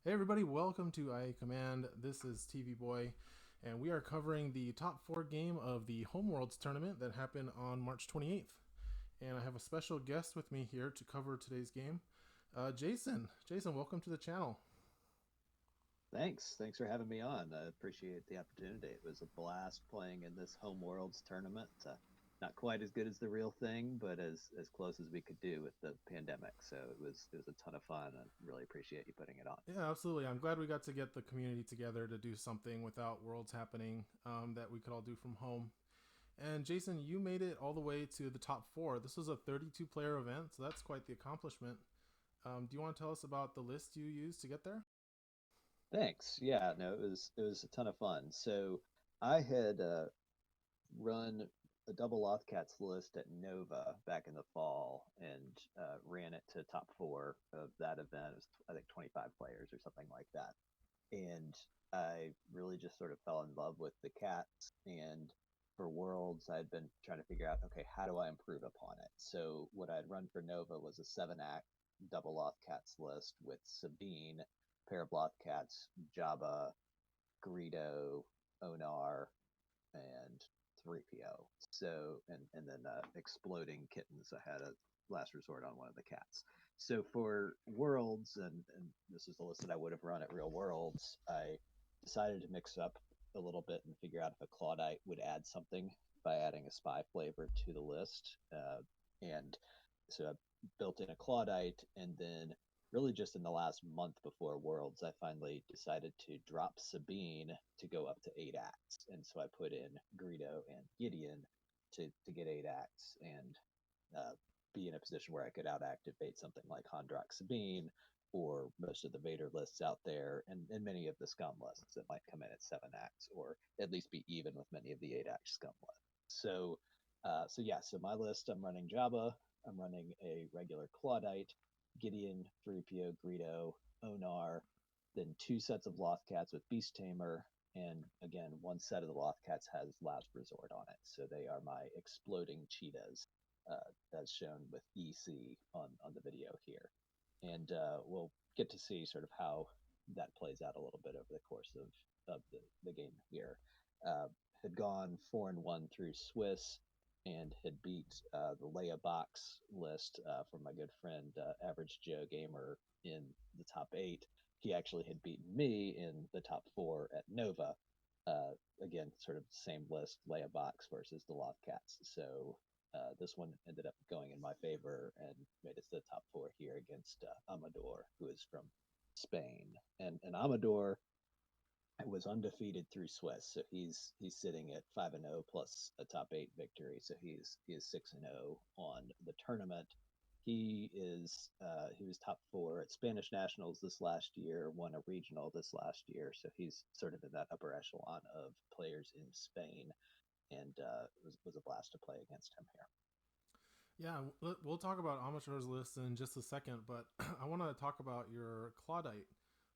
Hey everybody, welcome to IA Command. This is TV Boy, and we are covering the top four game of the Home Worlds tournament that happened on March 28th. And I have a special guest with me here to cover today's game, Jason. Jason, welcome to the channel. Thanks for having me on. I appreciate the opportunity. It was a blast playing in this Home Worlds tournament. Not quite as good as the real thing, but as close as we could do with the pandemic. So it was a ton of fun. I really appreciate you putting it on. Yeah, absolutely. I'm glad we got to get the community together to do something without Worlds happening that we could all do from home. And Jason, you made it all the way to the top four. This was a 32 player event, so that's quite the accomplishment. Do you want to tell us about the list you used to get there? Thanks. Yeah, no, it was a ton of fun. So I had run a double Loth-Cats list at Nova back in the fall and ran it to top four of that event. It was, I think, 25 players or something like that. And I really just sort of fell in love with the cats. And for Worlds, I'd been trying to figure out, okay, how do I improve upon it? So what I'd run for Nova was a 7-act double Loth-Cats list with Sabine, pair of Loth-Cats, Jabba, Greedo, Onar, and 3PO. So and then exploding kittens. I had a last resort on one of the cats. So for Worlds, and this is the list that I would have run at Real Worlds, I decided to mix up a little bit and figure out if a Claudite would add something by adding a spy flavor to the list. And so I built in a Claudite, and then really just in the last month before Worlds, I finally decided to drop Sabine to go up to 8 acts. And so I put in Greedo and Gideon to get 8 acts and be in a position where I could out activate something like Hondrock Sabine or most of the Vader lists out there, and many of the Scum lists that might come in at 7 acts, or at least be even with many of the 8 act Scum lists. So my list, I'm running Jabba, I'm running a regular Claudite, Gideon, 3PO, Greedo, Onar, then two sets of Loth-Cats with Beast Tamer, and again, one set of the Loth-Cats has Last Resort on it. So they are my exploding cheetahs, as shown with EC on the video here. And we'll get to see sort of how that plays out a little bit over the course of the game here. Uh, had gone 4-1 through Swiss and had beat the Leia box list from my good friend Average Joe Gamer in the top 8. He actually had beaten me in the top 4 at Nova. Again, sort of the same list, Leia box versus the Loth-Cats. So this one ended up going in my favor and made it to the top 4 here against Ameithor, who is from Spain. And Ameithor was undefeated through Swiss, so he's sitting at 5-0 plus a top 8 victory, so he is 6-0 on the tournament. He was top 4 at Spanish Nationals this last year, won a regional this last year, so he's sort of in that upper echelon of players in Spain, and was a blast to play against him here. Yeah, we'll talk about Amateur's list in just a second, but I want to talk about your Claudite.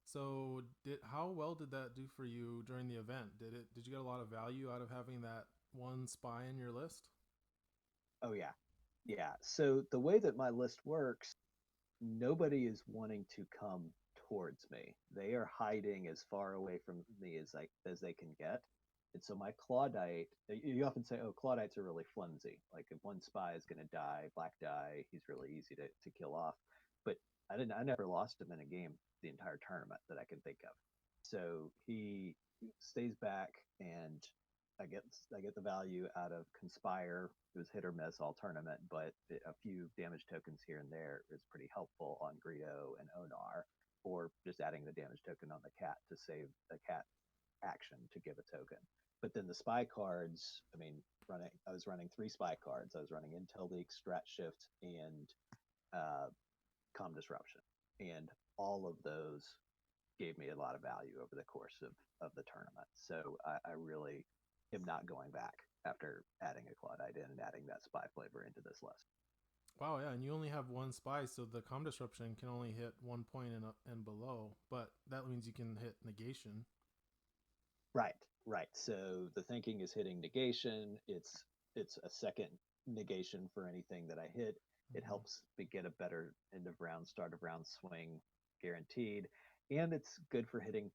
So, how well did that do for you during the event? Did you get a lot of value out of having that one spy in your list? Oh yeah, yeah. So the way that my list works, nobody is wanting to come towards me. They are hiding as far away from me as they can get. And so my Claudite, you often say, oh, Claudites are really flimsy. Like if one spy is going to die, black die, he's really easy to kill off. But I never lost him in a game the entire tournament that I can think of. So he stays back, and I get the value out of Conspire. It was hit or miss all tournament, but a few damage tokens here and there is pretty helpful on Greedo and Onar, or just adding the damage token on the cat to save the cat action to give a token. But then the spy cards, I mean, I was running 3 spy cards. I was running Intel Leak, Strat Shift, and uh, Com Disruption, and all of those gave me a lot of value over the course of the tournament. So I really am not going back after adding a Claudite in and adding that spy flavor into this list. Wow, yeah, and you only have one spy, so the com disruption can only hit 1 point and below, but that means you can hit negation. Right, right. So the thinking is hitting negation. It's a second negation for anything that I hit. It Mm-hmm. helps me get a better end of round, start of round swing guaranteed. and it's good for hitting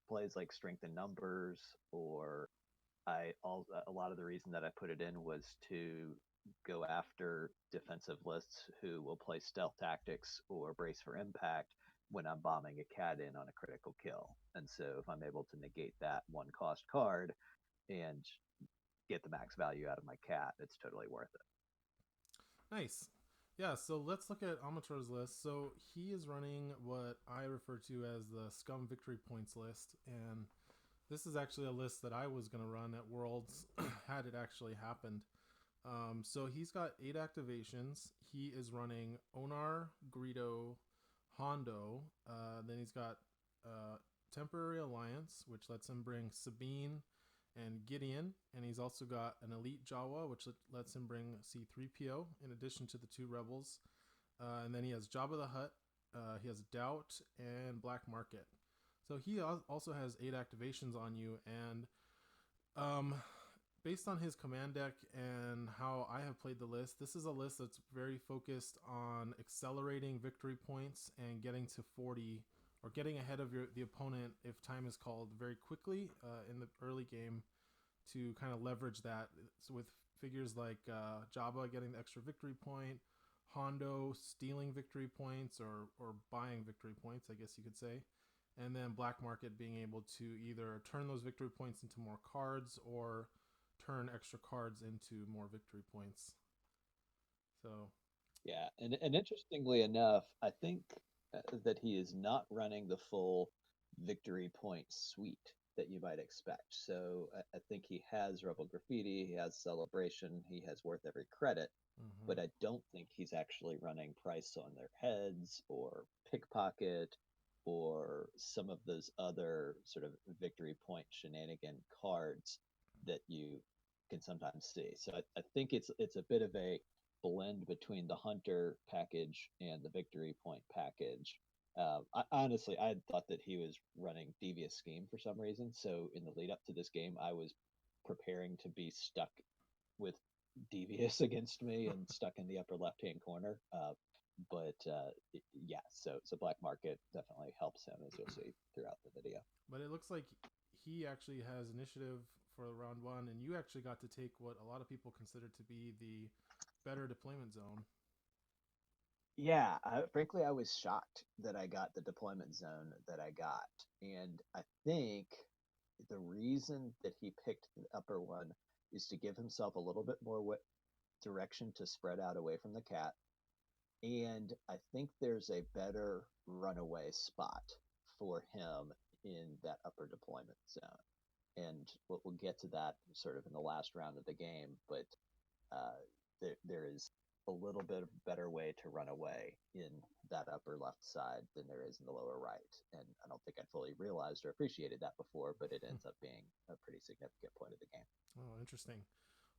plays like strength in numbers, or a lot of the reason that I put it in was to go after defensive lists who will play stealth tactics or brace for impact when I'm bombing a cat in on a critical kill. And so if I'm able to negate that one cost card and get the max value out of my cat, it's totally worth it. Nice. Yeah, so let's look at Ameithor's list. So he is running what I refer to as the Scum Victory Points list, and this is actually a list that I was going to run at Worlds had it actually happened. So he's got 8 activations. He is running Onar, Greedo, Hondo. Then he's got Temporary Alliance, which lets him bring Sabine and Gideon. And he's also got an Elite Jawa, which lets him bring C3PO in addition to the 2 Rebels. And then he has Jabba the Hutt. He has Doubt and Black Market. So he also has 8 activations on you, and based on his command deck and how I have played the list, this is a list that's very focused on accelerating victory points and getting to 40 or getting ahead of the opponent if time is called very quickly in the early game to kind of leverage that. So with figures like Jabba getting the extra victory point, Hondo stealing victory points or buying victory points, I guess you could say. And then Black Market being able to either turn those victory points into more cards or turn extra cards into more victory points. So Yeah, and interestingly enough, I think that he is not running the full victory point suite that you might expect. So I think he has Rebel Graffiti, he has Celebration, he has Worth Every Credit, but I don't think he's actually running Price on Their Heads or Pickpocket or some of those other sort of victory point shenanigan cards that you can sometimes see. So I think it's a bit of a blend between the Hunter package and the Victory Point package. Honestly, I had thought that he was running Devious Scheme for some reason. So in the lead up to this game, I was preparing to be stuck with Devious against me and stuck in the upper left hand corner. But yeah, so Black Market definitely helps him, as you'll see throughout the video. but it looks like he actually has initiative for round 1, and you actually got to take what a lot of people consider to be the better deployment zone. Yeah, frankly, I was shocked that I got the deployment zone that I got. And I think the reason that he picked the upper one is to give himself a little bit more direction to spread out away from the cat. And I think there's a better runaway spot for him in that upper deployment zone. And we'll get to that sort of in the last round of the game, but there is a little bit of better way to run away in that upper left side than there is in the lower right. And I don't think I'd fully realized or appreciated that before, but it ends up being a pretty significant point of the game. Oh, interesting.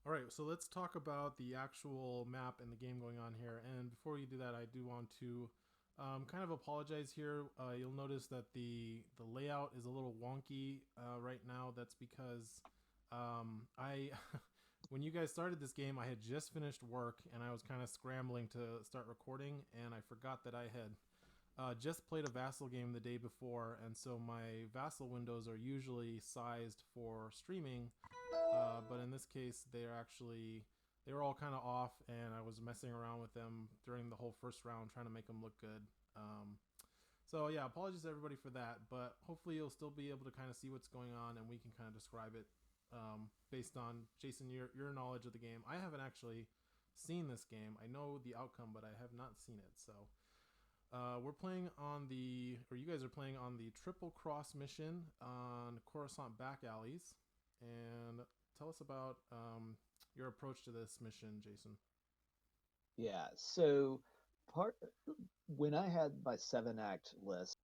All right, so let's talk about the actual map and the game going on here. And before we do that, I do want to kind of apologize here. You'll notice that the layout is a little wonky right now. That's because I when you guys started this game, I had just finished work and I was kind of scrambling to start recording, and I forgot that I had just played a Vassal game the day before, and so my Vassal windows are usually sized for streaming, but in this case they were all kind of off, and I was messing around with them during the whole first round trying to make them look good. So yeah, apologies to everybody for that, but hopefully you'll still be able to kind of see what's going on, and we can kind of describe it based on, Jason, your knowledge of the game. I haven't actually seen this game. I know the outcome, but I have not seen it. So we're playing on you guys are playing on the Triple Cross mission on Coruscant Back Alleys. And tell us about your approach to this mission, Jason. Yeah, so when I had my 7-act list,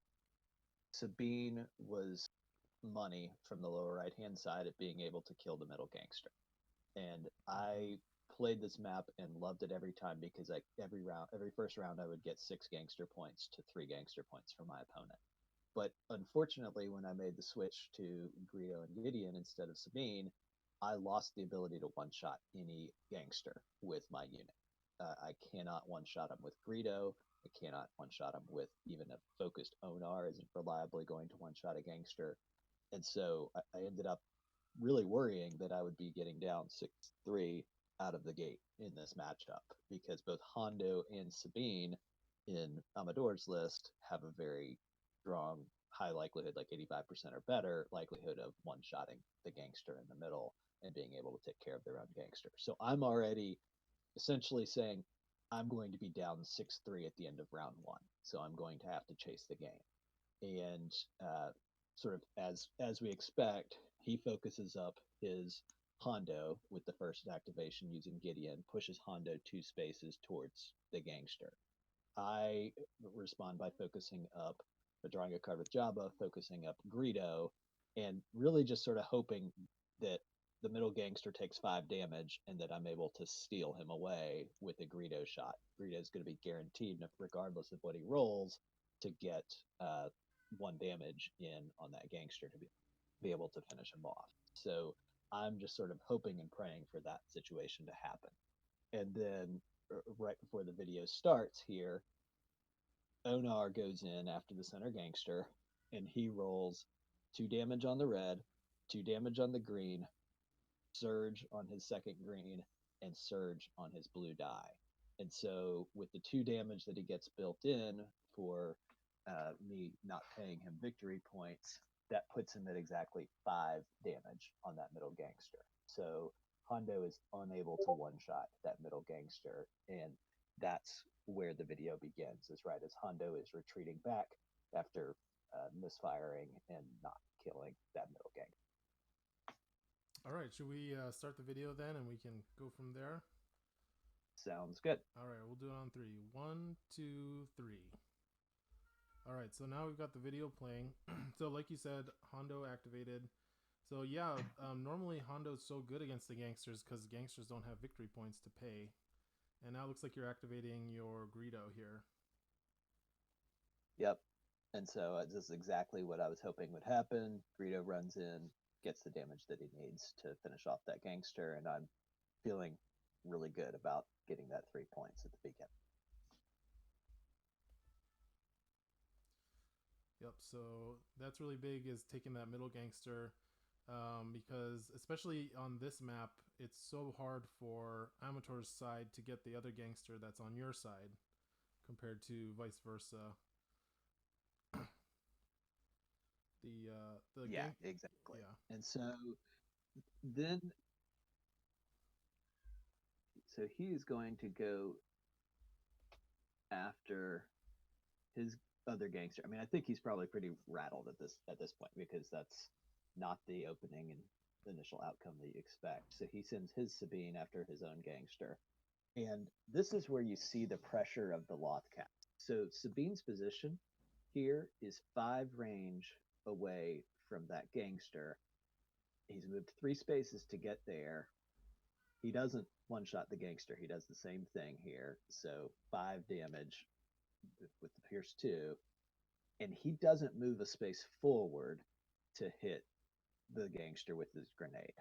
Sabine was money from the lower right hand side at being able to kill the middle gangster. And I played this map and loved it every time because every first round I would get 6 gangster points to 3 gangster points from my opponent. But unfortunately, when I made the switch to Greedo and Gideon instead of Sabine, I lost the ability to one-shot any gangster with my unit. I cannot one-shot him with Greedo. I cannot one-shot him with even a focused Onar isn't reliably going to one-shot a gangster. And so I ended up really worrying that I would be getting down 6-3 out of the gate in this matchup because both Hondo and Sabine in Ameithor's list have a very strong, high likelihood, like 85% or better, likelihood of one-shotting the gangster in the middle and being able to take care of their own gangster. So I'm already essentially saying I'm going to be down 6-3 at the end of round one. So I'm going to have to chase the game. And sort of as we expect, he focuses up his Hondo with the first activation using Gideon, pushes Hondo 2 spaces towards the gangster. I respond by focusing up, drawing a card with Jabba, focusing up Greedo, and really just sort of hoping that the middle gangster takes 5 damage and that I'm able to steal him away with a Greedo shot. Greedo is going to be guaranteed, regardless of what he rolls, to get 1 damage in on that gangster to be able to finish him off. So I'm just sort of hoping and praying for that situation to happen. And then right before the video starts here, Onar goes in after the center gangster, and he rolls 2 damage on the red, 2 damage on the green, surge on his second green, and surge on his blue die. And so with the 2 damage that he gets built in for me not paying him victory points, that puts him at exactly 5 damage on that middle gangster. So Hondo is unable to one-shot that middle gangster, and that's where the video begins, is right as Hondo is retreating back after misfiring and not killing that middle gangster. All right, should we start the video then, and we can go from there? Sounds good. All right, we'll do it on 3. 1, 2, 3. All right, so now we've got the video playing. So like you said, Hondo activated. So yeah, normally Hondo's so good against the gangsters because gangsters don't have victory points to pay. And now it looks like you're activating your Greedo here. Yep. And so this is exactly what I was hoping would happen. Greedo runs in, gets the damage that he needs to finish off that gangster, and I'm feeling really good about getting that 3 points at the beginning. Yep, so that's really big, is taking that middle gangster, because especially on this map, it's so hard for Ameithor's side to get the other gangster that's on your side compared to vice versa. Exactly. Yeah. And so then he's going to go after his other gangster. I mean, I think he's probably pretty rattled at this point because that's not the opening and initial outcome that you expect. So he sends his Sabine after his own gangster. And this is where you see the pressure of the Loth-Cats. So Sabine's position here is 5 range away from that gangster. He's moved 3 spaces to get there. He doesn't one-shot the gangster. He does the same thing here. So 5 damage with the Pierce 2. And he doesn't move a space forward to hit the gangster with his grenade.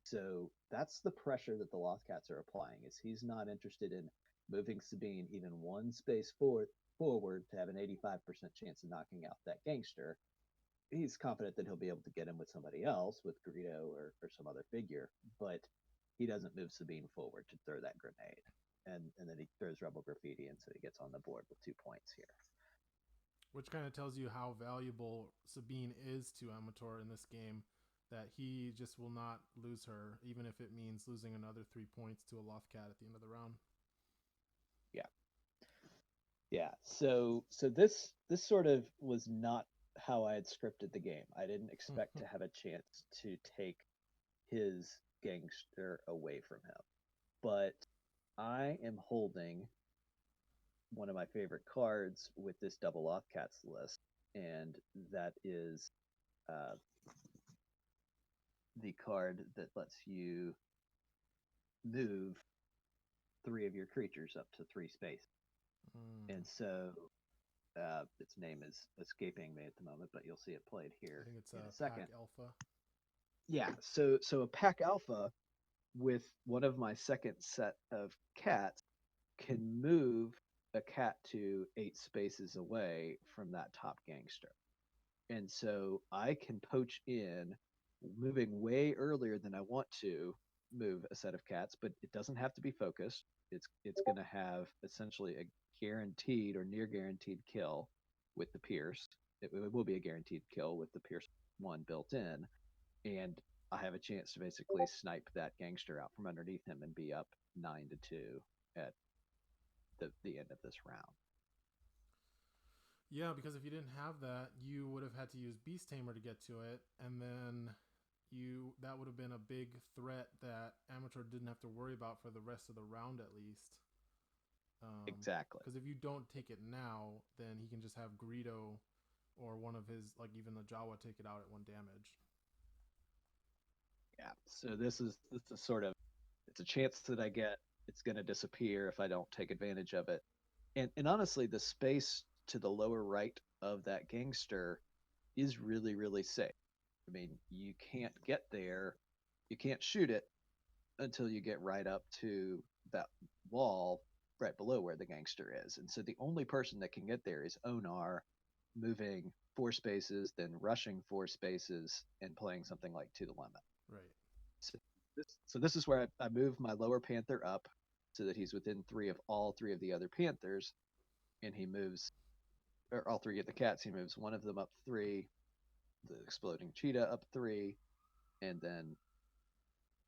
So that's the pressure that the Loth-Cats are applying, is he's not interested in moving Sabine even 1 space forward to have an 85% chance of knocking out that gangster. He's confident that he'll be able to get him with somebody else, with Greedo or some other figure, but he doesn't move Sabine forward to throw that grenade. And then he throws Rebel Graffiti, and so he gets on the board with 2 points here. Which kind of tells you how valuable Sabine is to Ameithor in this game, that he just will not lose her, even if it means losing another 3 points to a Loth-Cat at the end of the round. Yeah. So this sort of was not how I had scripted the game. I didn't expect to have a chance to take his gangster away from him. But I am holding one of my favorite cards with this double Loth-Cats list, and that is the card that lets you move 3 of your creatures up to 3 spaces. And so its name is escaping me at the moment, but you'll see it played here. I think it's in a second. Pack Alpha. Yeah, so a Pack Alpha with one of my second set of cats can move a cat to 8 spaces away from that top gangster. And so I can poach in, moving way earlier than I want to move a set of cats, but it doesn't have to be focused. It's going to have essentially a guaranteed or near guaranteed kill with the pierce. It will be a guaranteed kill with the pierce one built in, and I have a chance to basically snipe that gangster out from underneath him and be up 9-2 at the end of this round. Yeah, because if you didn't have that, you would have had to use Beast Tamer to get to it, and then that would have been a big threat that Ameithor didn't have to worry about for the rest of the round at least. Exactly. Because if you don't take it now, then he can just have Greedo or one of his, like even the Jawa, take it out at 1 damage. Yeah. So this is sort of, it's a chance that I get. It's going to disappear if I don't take advantage of it. And honestly, the space to the lower right of that gangster is really, really safe. I mean, you can't get there, you can't shoot it until you get right up to that wall right below where the gangster is. And so the only person that can get there is Onar, moving 4 spaces, then rushing 4 spaces and playing something like To the Limit. Right. So this is where I move my lower panther up so that he's within 3 of all 3 of the other panthers, and he moves, or all 3 of the cats. He moves one of them up 3, the exploding cheetah up 3, and then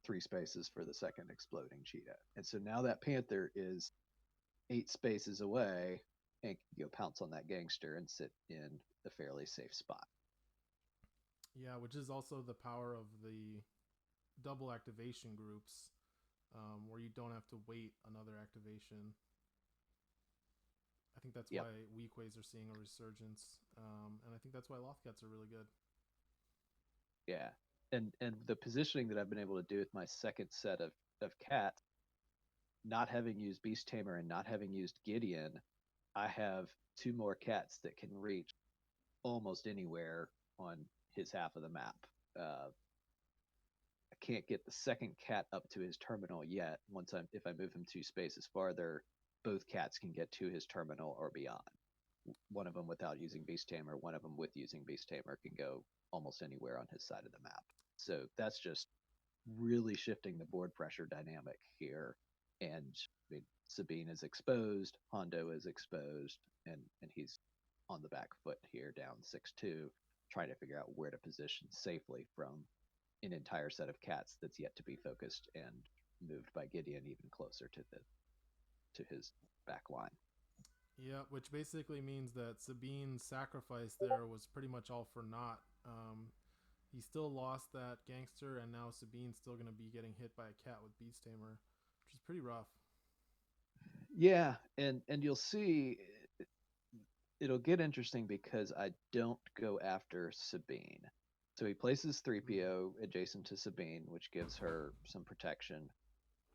3 spaces for the second exploding cheetah. And so now that panther is 8 spaces away and can go pounce on that gangster and sit in a fairly safe spot. Yeah, which is also the power of the double activation groups, where you don't have to wait another activation. I think that's why Weequays are seeing a resurgence, and I think that's why Loth-Cats are really good. Yeah, and the positioning that I've been able to do with my second set of cats, not having used Beast Tamer and not having used Gideon, I have 2 more cats that can reach almost anywhere on his half of the map. I can't get the second cat up to his terminal yet. If I move him 2 spaces farther, both cats can get to his terminal or beyond. One of them without using Beast Tamer, one of them with using Beast Tamer can go almost anywhere on his side of the map. So that's just really shifting the board pressure dynamic here. And I mean, Sabine is exposed, Hondo is exposed, and he's on the back foot here, down 6-2, trying to figure out where to position safely from an entire set of cats that's yet to be focused and moved by Gideon even closer to his back line. Yeah, which basically means that Sabine's sacrifice there was pretty much all for naught. He still lost that gangster, and now Sabine's still going to be getting hit by a cat with Beast Tamer, which is pretty rough. Yeah, and you'll see it'll get interesting because I don't go after Sabine. So he places 3PO adjacent to Sabine, which gives her some protection.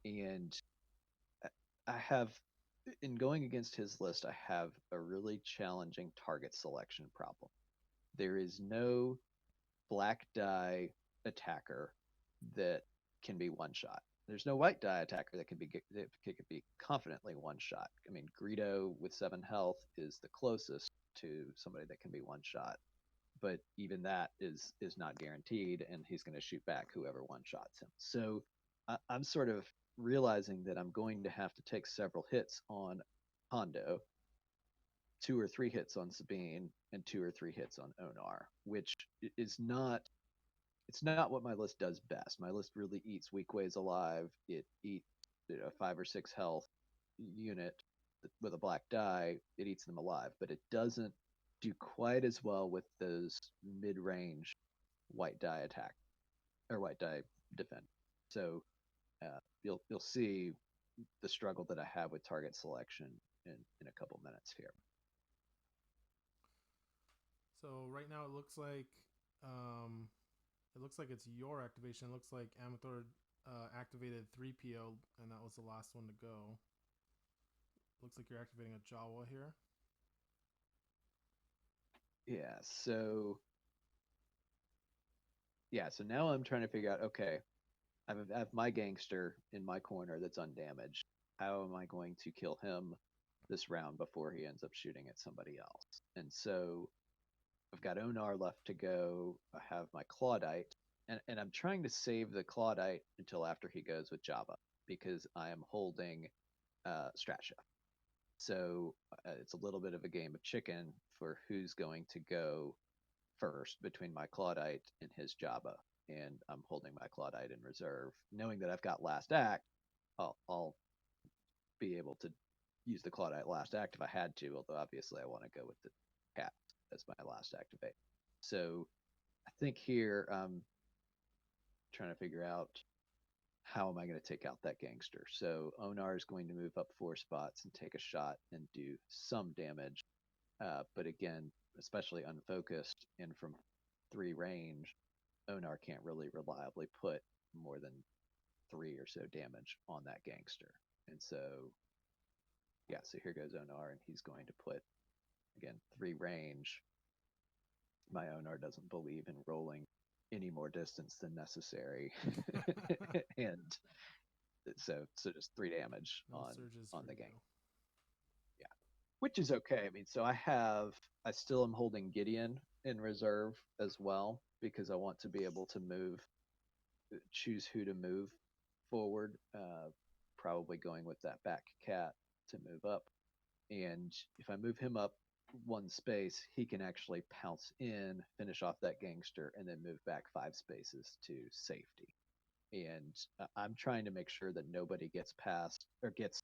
And I have, in going against his list, I have a really challenging target selection problem. There is no black die attacker that can be one shot. There's no white die attacker that can be confidently one shot. I mean, Greedo with 7 health is the closest to somebody that can be one shot, but even that is not guaranteed, and he's going to shoot back whoever one shots him. So I'm sort of realizing that I'm going to have to take several hits on Hondo, 2 or 3 hits on Sabine, and 2 or 3 hits on Onar, which is not, it's not what my list does best. My list really eats Weequays alive. It eats 5 or 6 health unit with a black die. It eats them alive, but it doesn't do quite as well with those mid-range white die attack or white die defend. So you'll see the struggle that I have with target selection in a couple minutes here. So right now it looks like it's your activation. It looks like Ameithor activated 3PO, and that was the last one to go. Looks like you're activating a Jawa here. So now I'm trying to figure out, okay, I have my gangster in my corner that's undamaged. How am I going to kill him this round before he ends up shooting at somebody else. And so I've got Onar left to go. I have my Claudite, and I'm trying to save the Claudite until after he goes with Jabba because I am holding Strat Chef. So it's a little bit of a game of chicken for who's going to go first between my Claudite and his Jabba. And I'm holding my Claudite in reserve, knowing that I've got last act. I'll be able to use the Claudite last act if I had to, although obviously I want to go with the cat as my last activate. So I think here I'm trying to figure out how am I going to take out that gangster. So Onar is going to move up 4 spots and take a shot and do some damage. But again, especially unfocused and from 3 range, Onar can't really reliably put more than 3 or so damage on that gangster. And so, yeah, so here goes Onar, and he's going to put, again, 3 range. My Onar doesn't believe in rolling any more distance than necessary. And so just 3 damage on the gang. Yeah, which is okay. I mean, so I still am holding Gideon in reserve as well because I want to be able to choose who to move forward. Probably going with that back cat to move up. And if I move him up 1 space, he can actually pounce in, finish off that gangster, and then move back 5 spaces to safety. And I'm trying to make sure that nobody gets past or gets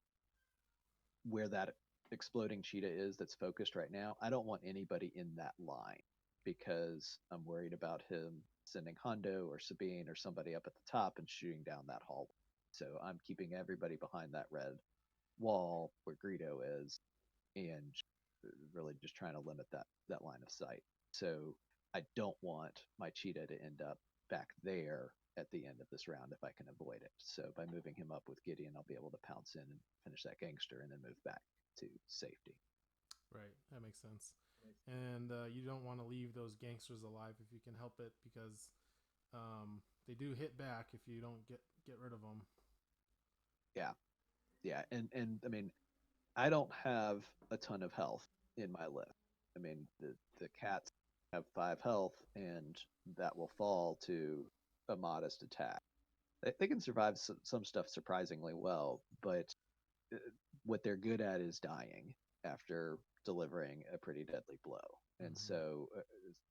where that exploding cheetah is that's focused right now. I don't want anybody in that line because I'm worried about him sending Hondo or Sabine or somebody up at the top and shooting down that hallway. So I'm keeping everybody behind that red wall where Greedo is and really just trying to limit that line of sight. So I don't want my cheetah to end up back there at the end of this round if I can avoid it. So by moving him up with Gideon, I'll be able to pounce in and finish that gangster and then move back to safety. Right, that makes sense. And you don't want to leave those gangsters alive if you can help it because they do hit back if you don't get rid of them. Yeah, and I mean, I don't have a ton of health in my list. I mean, the cats have 5 health, and that will fall to a modest attack. They can survive some stuff surprisingly well, but what they're good at is dying after delivering a pretty deadly blow. And so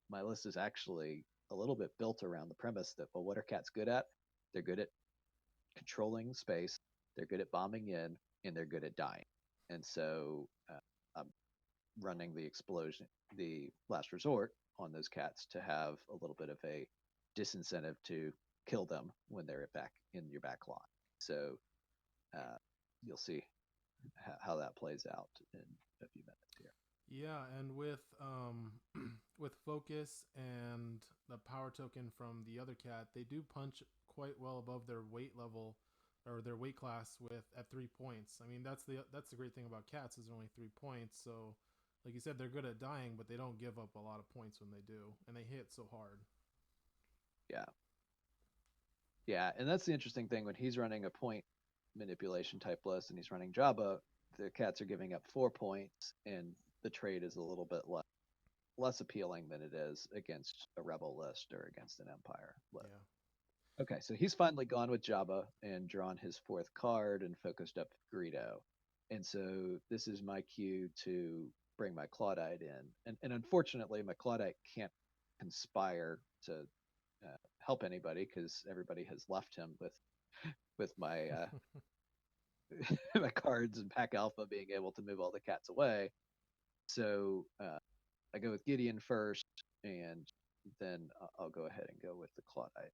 my list is actually a little bit built around the premise that, well, what are cats good at? They're good at controlling space, they're good at bombing in, and they're good at dying. And so I'm running the last resort on those cats to have a little bit of a disincentive to kill them when they're back in your back line. So you'll see how that plays out in a few minutes here. Yeah, and with with focus and the power token from the other cat, they do punch quite well above their weight level or their weight class at 3 points. I mean, that's the great thing about cats is only 3 points. So, like you said, they're good at dying, but they don't give up a lot of points when they do, and they hit so hard. Yeah, and that's the interesting thing when he's running a point manipulation type list and he's running Jabba, the cats are giving up 4 points, and the trade is a little bit less appealing than it is against a rebel list or against an empire list. Yeah. Okay, so he's finally gone with Jabba and drawn his 4th card and focused up Greedo. And so this is my cue to bring my Claudite in. And unfortunately, my Claudite can't conspire to help anybody because everybody has left him with my my cards and Pack Alpha being able to move all the cats away. So I go with Gideon first, and then I'll go ahead and go with the Claudite.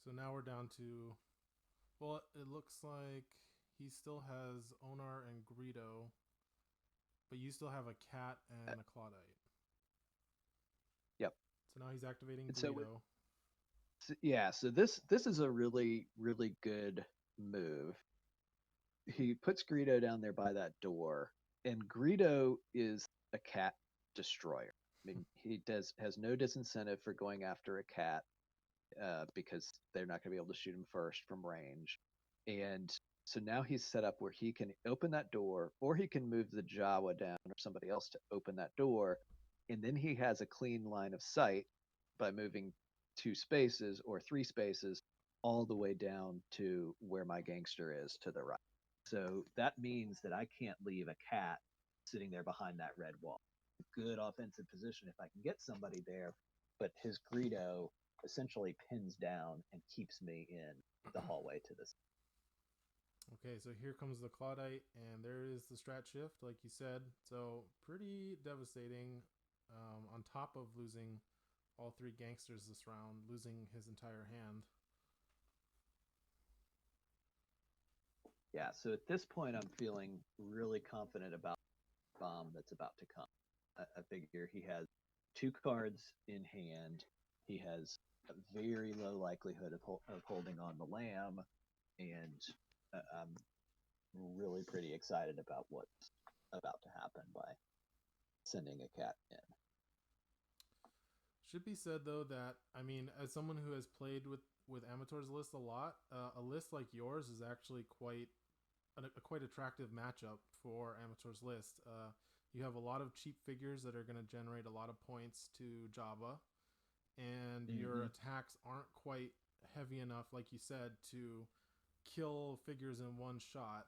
So now we're down to, well, it looks like he still has Onar and Greedo, but you still have a cat and a Claudite. Yep. So now he's activating Greedo. So this is a really, really good move. He puts Greedo down there by that door, and Greedo is a cat destroyer. I mean, he has no disincentive for going after a cat because they're not going to be able to shoot him first from range. And So now he's set up where he can open that door, or he can move the Jawa down or somebody else to open that door. And then he has a clean line of sight by moving 2 spaces or 3 spaces all the way down to where my gangster is to the right. So that means that I can't leave a cat sitting there behind that red wall. Good offensive position if I can get somebody there, but his Greedo essentially pins down and keeps me in the hallway to this. Okay, so here comes the Claudite, and there is the strat shift, like you said. So pretty devastating. On top of losing all 3 gangsters this round, losing his entire hand. Yeah, so at this point, I'm feeling really confident about the bomb that's about to come. I figure he has 2 cards in hand. He has a very low likelihood of holding on the lamb, and I'm really pretty excited about what's about to happen by sending a cat in. Should be said though that, I mean, as someone who has played with Ameithor's list a lot, a list like yours is actually a quite attractive matchup for Ameithor's list. You have a lot of cheap figures that are going to generate a lot of points to Java, and your attacks aren't quite heavy enough, like you said, to kill figures in one shot.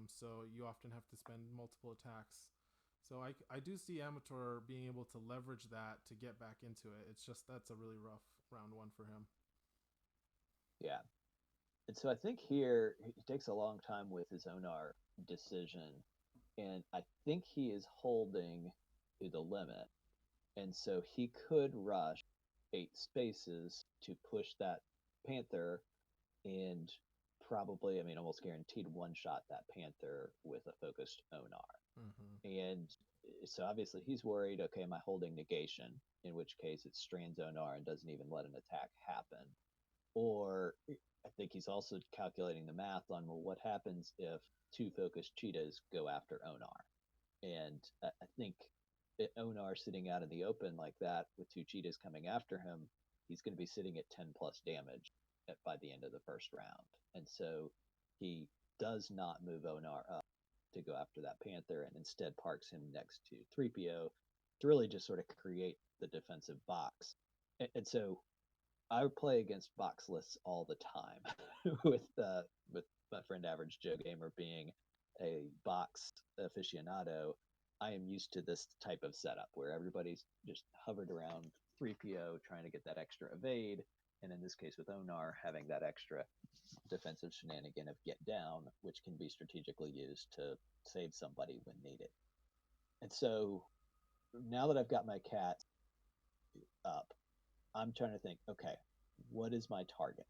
So you often have to spend multiple attacks. So I do see Ameithor being able to leverage that to get back into it. It's just that's a really rough round 1 for him. Yeah. And so I think here he takes a long time with his Onar decision. And I think he is holding to the limit. And so he could rush 8 spaces to push that Panther and probably, I mean, almost guaranteed one-shot that Panther with a focused Onar. And so obviously he's worried, okay, am I holding negation? In which case it strands Onar and doesn't even let an attack happen. Or I think he's also calculating the math on, well, what happens if 2 focused cheetahs go after Onar? And I think Onar sitting out in the open like that with 2 cheetahs coming after him, he's going to be sitting at 10 plus damage by the end of the first round. And so he does not move Onar up to go after that Panther and instead parks him next to 3PO to really just sort of create the defensive box. And so I play against box lists all the time with my friend Average Joe Gamer being a box aficionado. I am used to this type of setup where everybody's just hovered around 3PO trying to get that extra evade, and in this case with Onar having that extra defensive shenanigan of get down, which can be strategically used to save somebody when needed. And so now that I've got my cat up, I'm trying to think, okay, what is my target?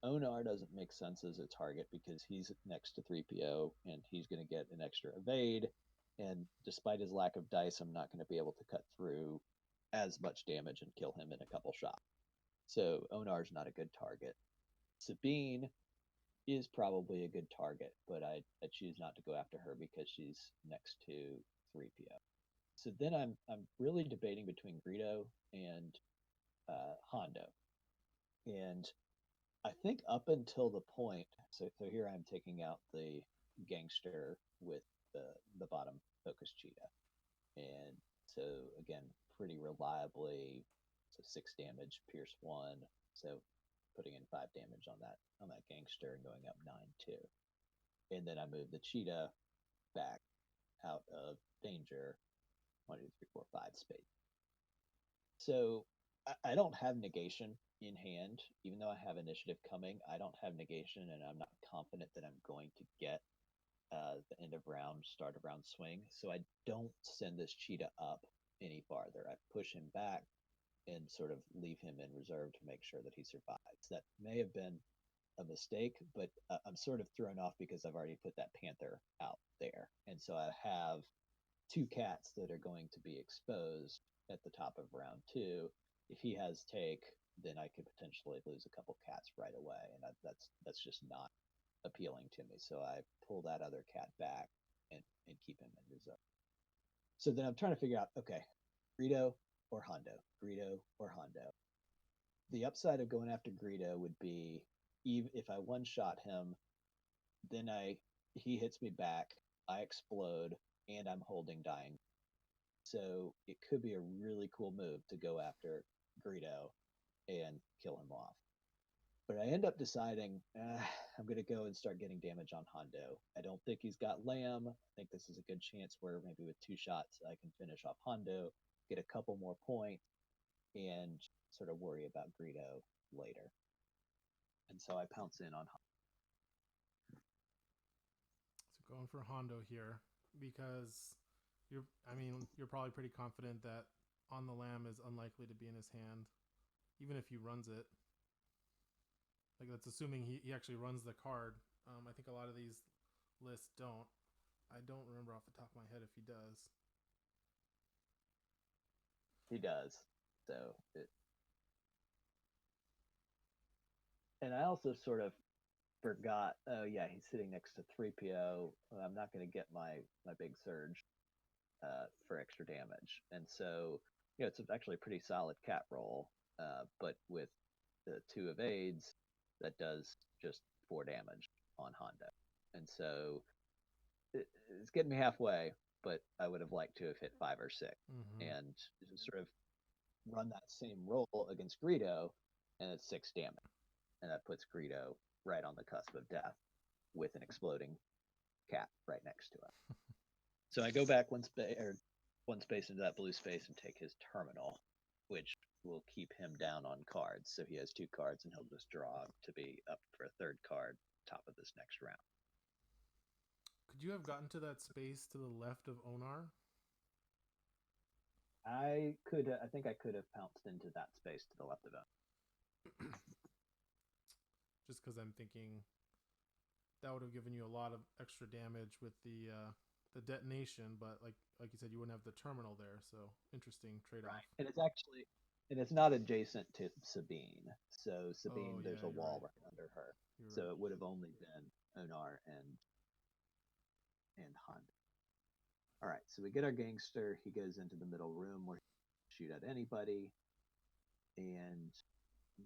Onar doesn't make sense as a target because he's next to 3PO and he's going to get an extra evade. And despite his lack of dice, I'm not going to be able to cut through as much damage and kill him in a couple shots. So Onar's not a good target. Sabine is probably a good target, but I choose not to go after her because she's next to 3PO. So then I'm really debating between Greedo and Hondo. And I think up until the point, so here I'm taking out the gangster with the bottom focus cheetah. And so again, pretty reliably, so 6 damage, pierce 1. So putting in 5 damage on that gangster and going up 9-2. And then I move the cheetah back out of danger 1, 2, 3, 4, 5 space. So I don't have negation in hand, even though I have initiative coming. I don't have negation, and I'm not confident that I'm going to get the end of round, start of round swing. So I don't send this cheetah up any farther. I push him back and sort of leave him in reserve to make sure that he survives. That may have been a mistake, but I'm sort of thrown off because I've already put that Panther out there. And so I have 2 cats that are going to be exposed at the top of round 2. If he has take, then I could potentially lose a couple cats right away, and that's just not appealing to me. So I pull that other cat back and keep him in reserve. So then I'm trying to figure out, okay, Greedo or Hondo, Greedo or Hondo. The upside of going after Greedo would be, even if I one-shot him, Then he hits me back. I explode, and I'm holding dying. So it could be a really cool move to go after Greedo and kill him off. But I end up deciding I'm going to go and start getting damage on Hondo. I don't think he's got Lamb. I think this is a good chance where maybe with 2 shots I can finish off Hondo, get a couple more points, and sort of worry about Greedo later. And so I pounce in on Hondo. So going for Hondo here because you're probably pretty confident that on the lamb is unlikely to be in his hand, even if he runs it. Like that's assuming he actually runs the card. I think a lot of these lists don't. I don't remember off the top of my head if he does. He does. So and I also sort of forgot. Oh yeah, he's sitting next to 3PO. I'm not going to get my big surge for extra damage, and so it's actually a pretty solid cat roll. But with the 2 evades, that does just 4 damage on Hondo, and so it's getting me halfway. But I would have liked to have hit 5 or 6, and sort of run that same roll against Greedo, and it's 6 damage, and that puts Greedo right on the cusp of death with an exploding cat right next to him. So I go back one space into that blue space and take his terminal, which will keep him down on cards. So he has 2 cards, and he'll just draw to be up for a 3rd card top of this next round. Could you have gotten to that space to the left of Onar? I think I could have pounced into that space to the left of him. Just because I'm thinking that would have given you a lot of extra damage with the detonation, but like you said, you wouldn't have the terminal there. So interesting trade-off. Right. And it's not adjacent to Sabine. So Sabine, there's a wall right under her. So it would have only been Onar and Hondo. All right, so we get our gangster. He goes into the middle room where he can shoot at anybody, and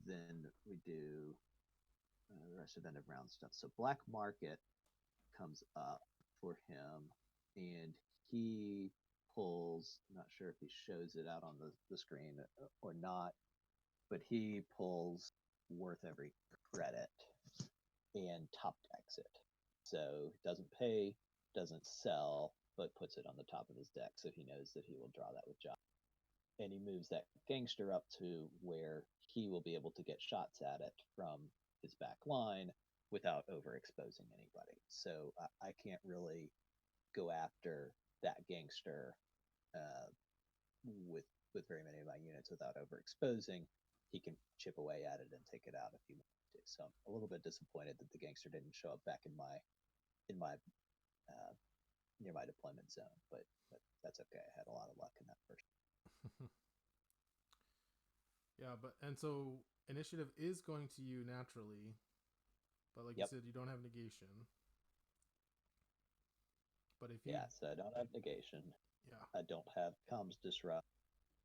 then we do the rest of end of round stuff. So Black Market comes up for him, and he pulls. I'm not sure if he shows it out on the screen or not, but he pulls worth every credit and top decks it. So doesn't pay, doesn't sell, but puts it on the top of his deck, so he knows that he will draw that with Job. And he moves that gangster up to where he will be able to get shots at it from his back line without overexposing anybody. So I can't really go after that gangster with very many of my units without overexposing. He can chip away at it and take it out if he wants to. So I'm a little bit disappointed that the gangster didn't show up back in my near my deployment zone, but that's okay. I had a lot of luck in that first. Yeah, and so initiative is going to you naturally, but like you said, you don't have negation. But if you so I don't have negation. Yeah. I don't have comms disrupt,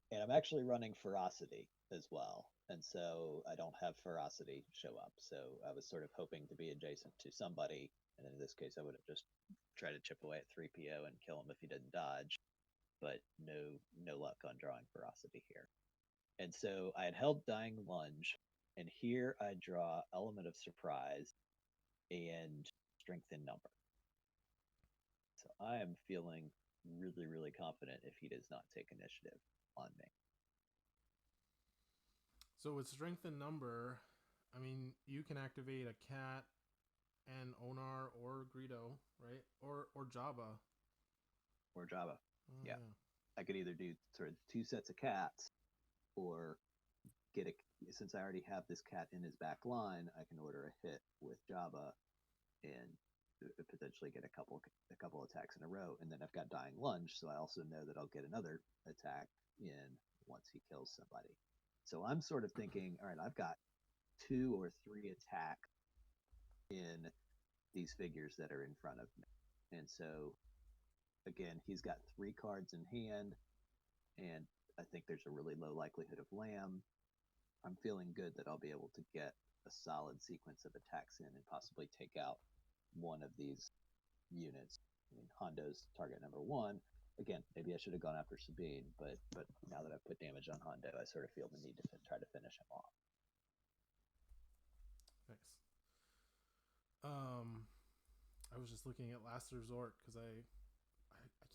and I'm actually running ferocity as well, and so I don't have ferocity show up. So I was sort of hoping to be adjacent to somebody, and in this case, I would have just tried to chip away at 3PO and kill him if he didn't dodge. But no luck on drawing ferocity here. And so I had held Dying Lunge, and here I draw Element of Surprise and Strength in Number. So I am feeling really, really confident if he does not take initiative on me. So with Strength in Number, I mean, you can activate a cat and Onar or Greedo, right? Or Jabba. Or Jabba. Yeah. I could either do sort of 2 sets of cats, or since I already have this cat in his back line, I can order a hit with Jabba and potentially get a couple attacks in a row, and then I've got Dying Lunge, so I also know that I'll get another attack in once he kills somebody. So I'm sort of thinking, all right, I've got 2 or 3 attacks in these figures that are in front of me, and so again, he's got 3 cards in hand, and I think there's a really low likelihood of Lamb. I'm feeling good that I'll be able to get a solid sequence of attacks in and possibly take out one of these units. I mean, Hondo's target number one. Again, maybe I should have gone after Sabine, but now that I've put damage on Hondo, I sort of feel the need to try to finish him off. Nice. I was just looking at Last Resort because I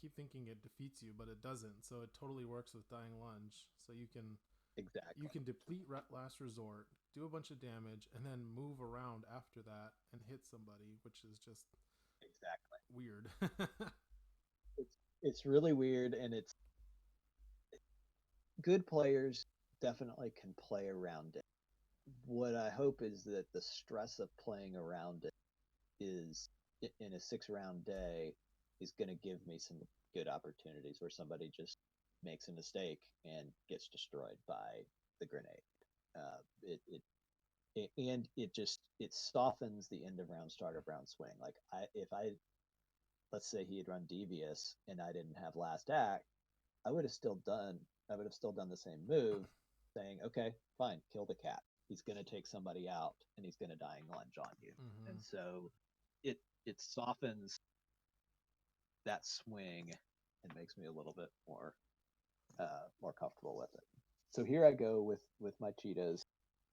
keep thinking it defeats you, but it doesn't. So it totally works with Dying Lunge. So you can deplete Last Resort, do a bunch of damage, and then move around after that and hit somebody, which is just weird. It's really weird, and it's good players definitely can play around it. What I hope is that the stress of playing around it is in a 6-round day is going to give me some good opportunities where somebody just makes a mistake and gets destroyed by the grenade. It softens the end of round, start of round swing. Like let's say he had run Devious and I didn't have last act, I would have still done the same move, saying, okay, fine, kill the cat. He's going to take somebody out and he's going to Dying Lunge on you. Mm-hmm. And so it softens that swing and makes me a little bit more comfortable with it. So here I go with my cheetahs.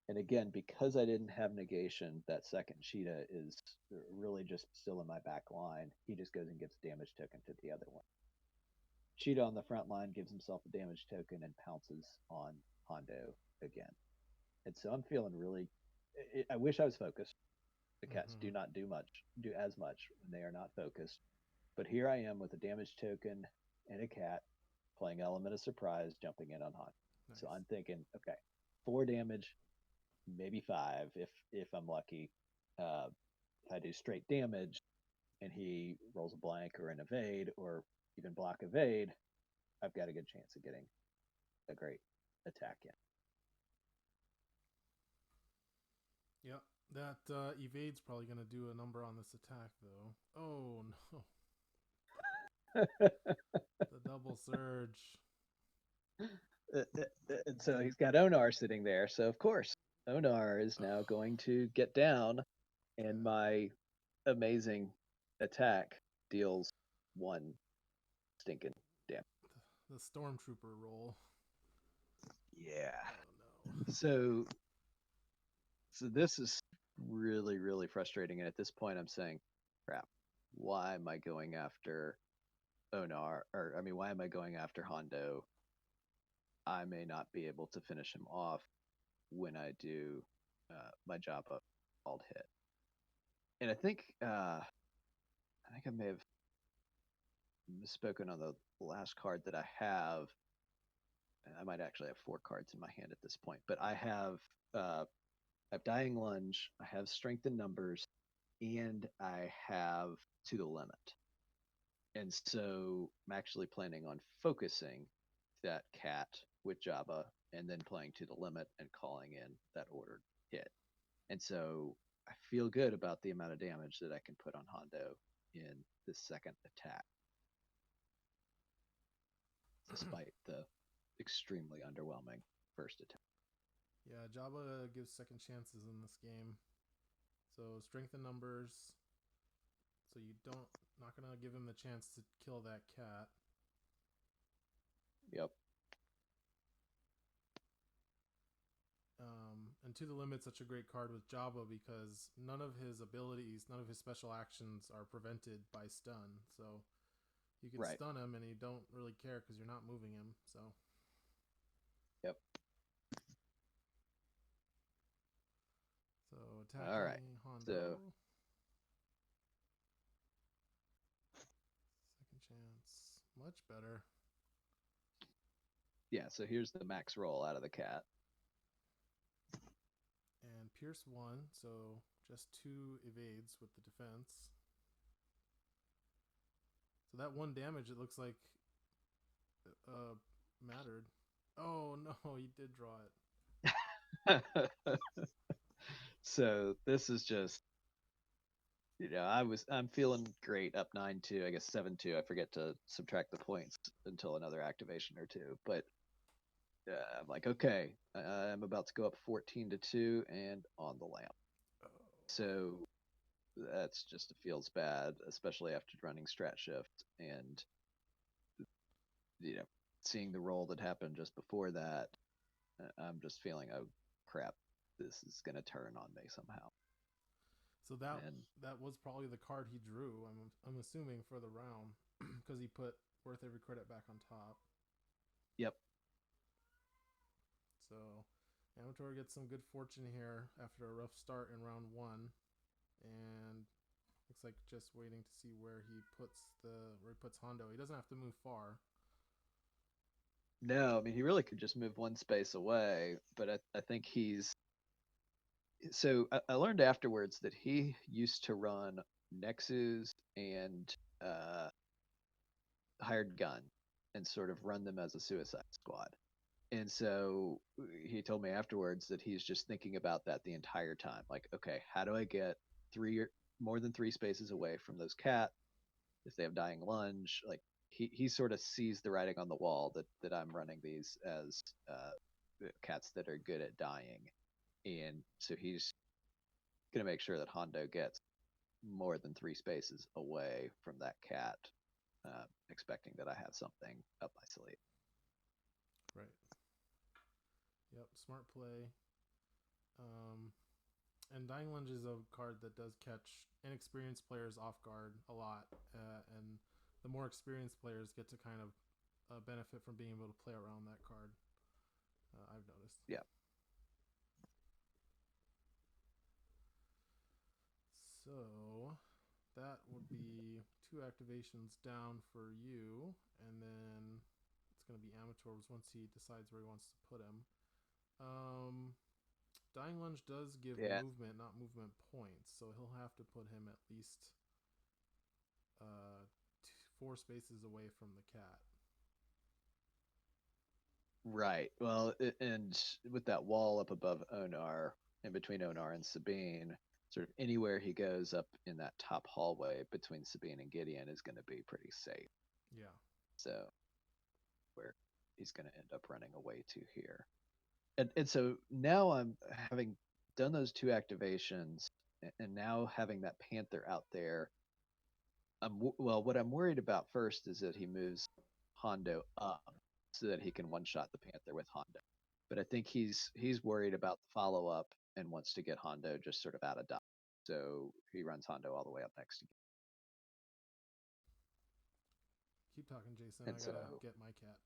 And again, because I didn't have negation, that second cheetah is really just still in my back line. He just goes and gives a damage token to the other one. Cheetah on the front line gives himself a damage token and pounces on Hondo again. And so I'm feeling really. I wish I was focused. The cats do not do as much when they are not focused. But here I am with a damage token and a cat playing Element of Surprise, jumping in on Hondo. Nice. So I'm thinking, okay, 4 damage, maybe 5 if I'm lucky. If I do straight damage and he rolls a blank or an evade or even block evade, I've got a good chance of getting a great attack in. Yep, that evade's probably going to do a number on this attack, though. Oh, no. The double surge. And so he's got Onar sitting there. So, of course, Onar is now going to get down, and my amazing attack deals 1 stinking damage. The Stormtrooper roll. Yeah. Oh, no. So this is really, really frustrating. And at this point, I'm saying, crap, why am I going after Onar? Why am I going after Hondo? I may not be able to finish him off when I do my job of called hit. And I think I may have misspoken on the last card that I have. I might actually have 4 cards in my hand at this point, but I have Dying Lunge, I have Strength in Numbers, and I have To the Limit. And so I'm actually planning on focusing that cat with Jabba and then playing To the Limit and calling in that ordered hit. And so I feel good about the amount of damage that I can put on Hondo in this second attack, despite the extremely underwhelming first attack. Yeah, Jabba gives second chances in this game. So strength in numbers. So not gonna give him the chance to kill that cat. Yep. And To the Limit's such a great card with Jabba because none of his abilities, none of his special actions are prevented by stun. So you can stun him and you don't really care because you're not moving him. So. Yep. So attacking all right. Hondo. So. Second chance. Much better. Yeah, so here's the max roll out of the cat. And Pierce 1, so just 2 evades with the defense. So that 1 damage, it looks like, mattered. Oh no, he did draw it. So this is just, I'm feeling great up 9-2, I guess 7-2. I forget to subtract the points until another activation or 2, but I'm like, okay, I'm about to go up 14-2 and on the lamp. So that's just feels bad, especially after running strat shift and you know seeing the roll that happened just before that. I'm just feeling, oh crap, this is gonna turn on me somehow. So that And that was probably the card he drew. I'm assuming for the round because he put worth every credit back on top. yep, So Ameithor gets some good fortune here after a rough start in round one, and looks like just waiting to see where he puts Hondo. He doesn't have to move far. no, I mean he really could just move one space away, but I think he's so I learned afterwards that he used to run Nexus and uh, hired gun and sort of run them as a suicide squad. And so he told me afterwards that he's just thinking about that the entire time. Like, okay, how do I get more than three spaces away from those cat if they have dying lunge? Like he sort of sees the writing on the wall that I'm running these as cats that are good at dying, and so he's gonna make sure that Hondo gets more than three spaces away from that cat, expecting that I have something up my sleeve. Right. Yep. Smart play. Um, and Dying Lunge is a card that does catch inexperienced players off guard a lot, and the more experienced players get to kind of benefit from being able to play around that card. I've noticed. Yeah. So that would be 2 activations down for you, and then it's going to be Ameithor's once he decides where he wants to put him. Dying Lunge does give Yeah. movement, not movement points, so he'll have to put him at least 4 spaces away from the cat. Right. Well, and with that wall up above Onar, in between Onar and Sabine, sort of anywhere he goes up in that top hallway between Sabine and Gideon is going to be pretty safe. Yeah. So, where he's going to end up running away to here. And so now I'm having done those 2 activations, and now having that Panther out there. What I'm worried about first is that he moves Hondo up so that he can one shot the Panther with Hondo. But I think he's worried about the follow up and wants to get Hondo just sort of out of dodge. So he runs Hondo all the way up next to. Keep talking, Jason. And I so gotta get my cat.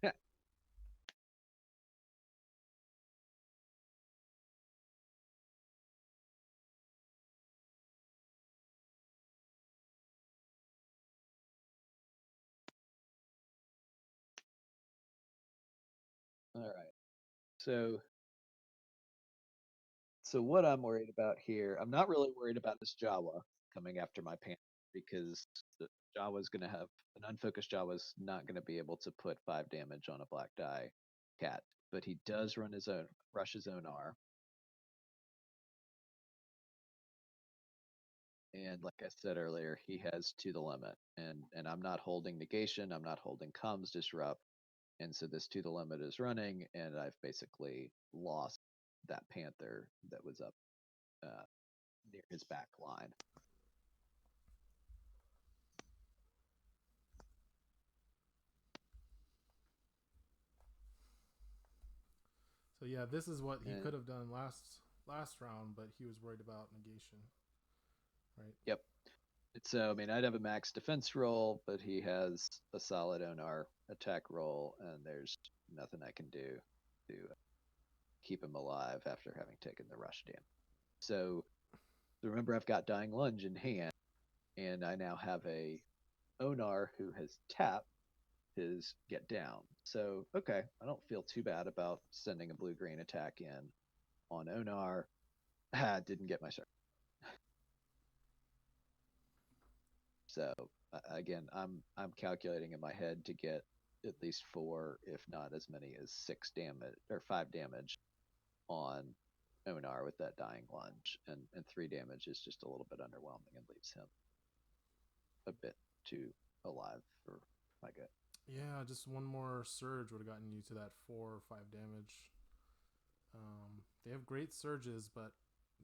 yeah. All right. So what I'm worried about here, I'm not really worried about this Jawa coming after my Panther because the Jawa's going to have an unfocused Jawa's not going to be able to put 5 damage on a black die cat, but he does rush his own R. And like I said earlier, he has to the limit, and I'm not holding negation, I'm not holding comms disrupt, and so this to the limit is running, and I've basically lost that Panther that was up uh, near his back line. So yeah, this is what he could have done last round, but he was worried about negation. Right. Yep. So I mean, I'd have a max defense roll, but he has a solid Onar attack roll, and there's nothing I can do to keep him alive after having taken the rush damage. So remember, I've got Dying Lunge in hand, and I now have a Onar who has tapped his get down. So okay, I don't feel too bad about sending a blue-green attack in on Onar. Didn't get my start. So again, I'm calculating in my head to get at least 4, if not as many as 6 damage or 5 damage on Onar with that dying lunge, and 3 damage is just a little bit underwhelming and leaves him a bit too alive for my gut. Yeah, just one more surge would have gotten you to that 4 or 5 damage. They have great surges, but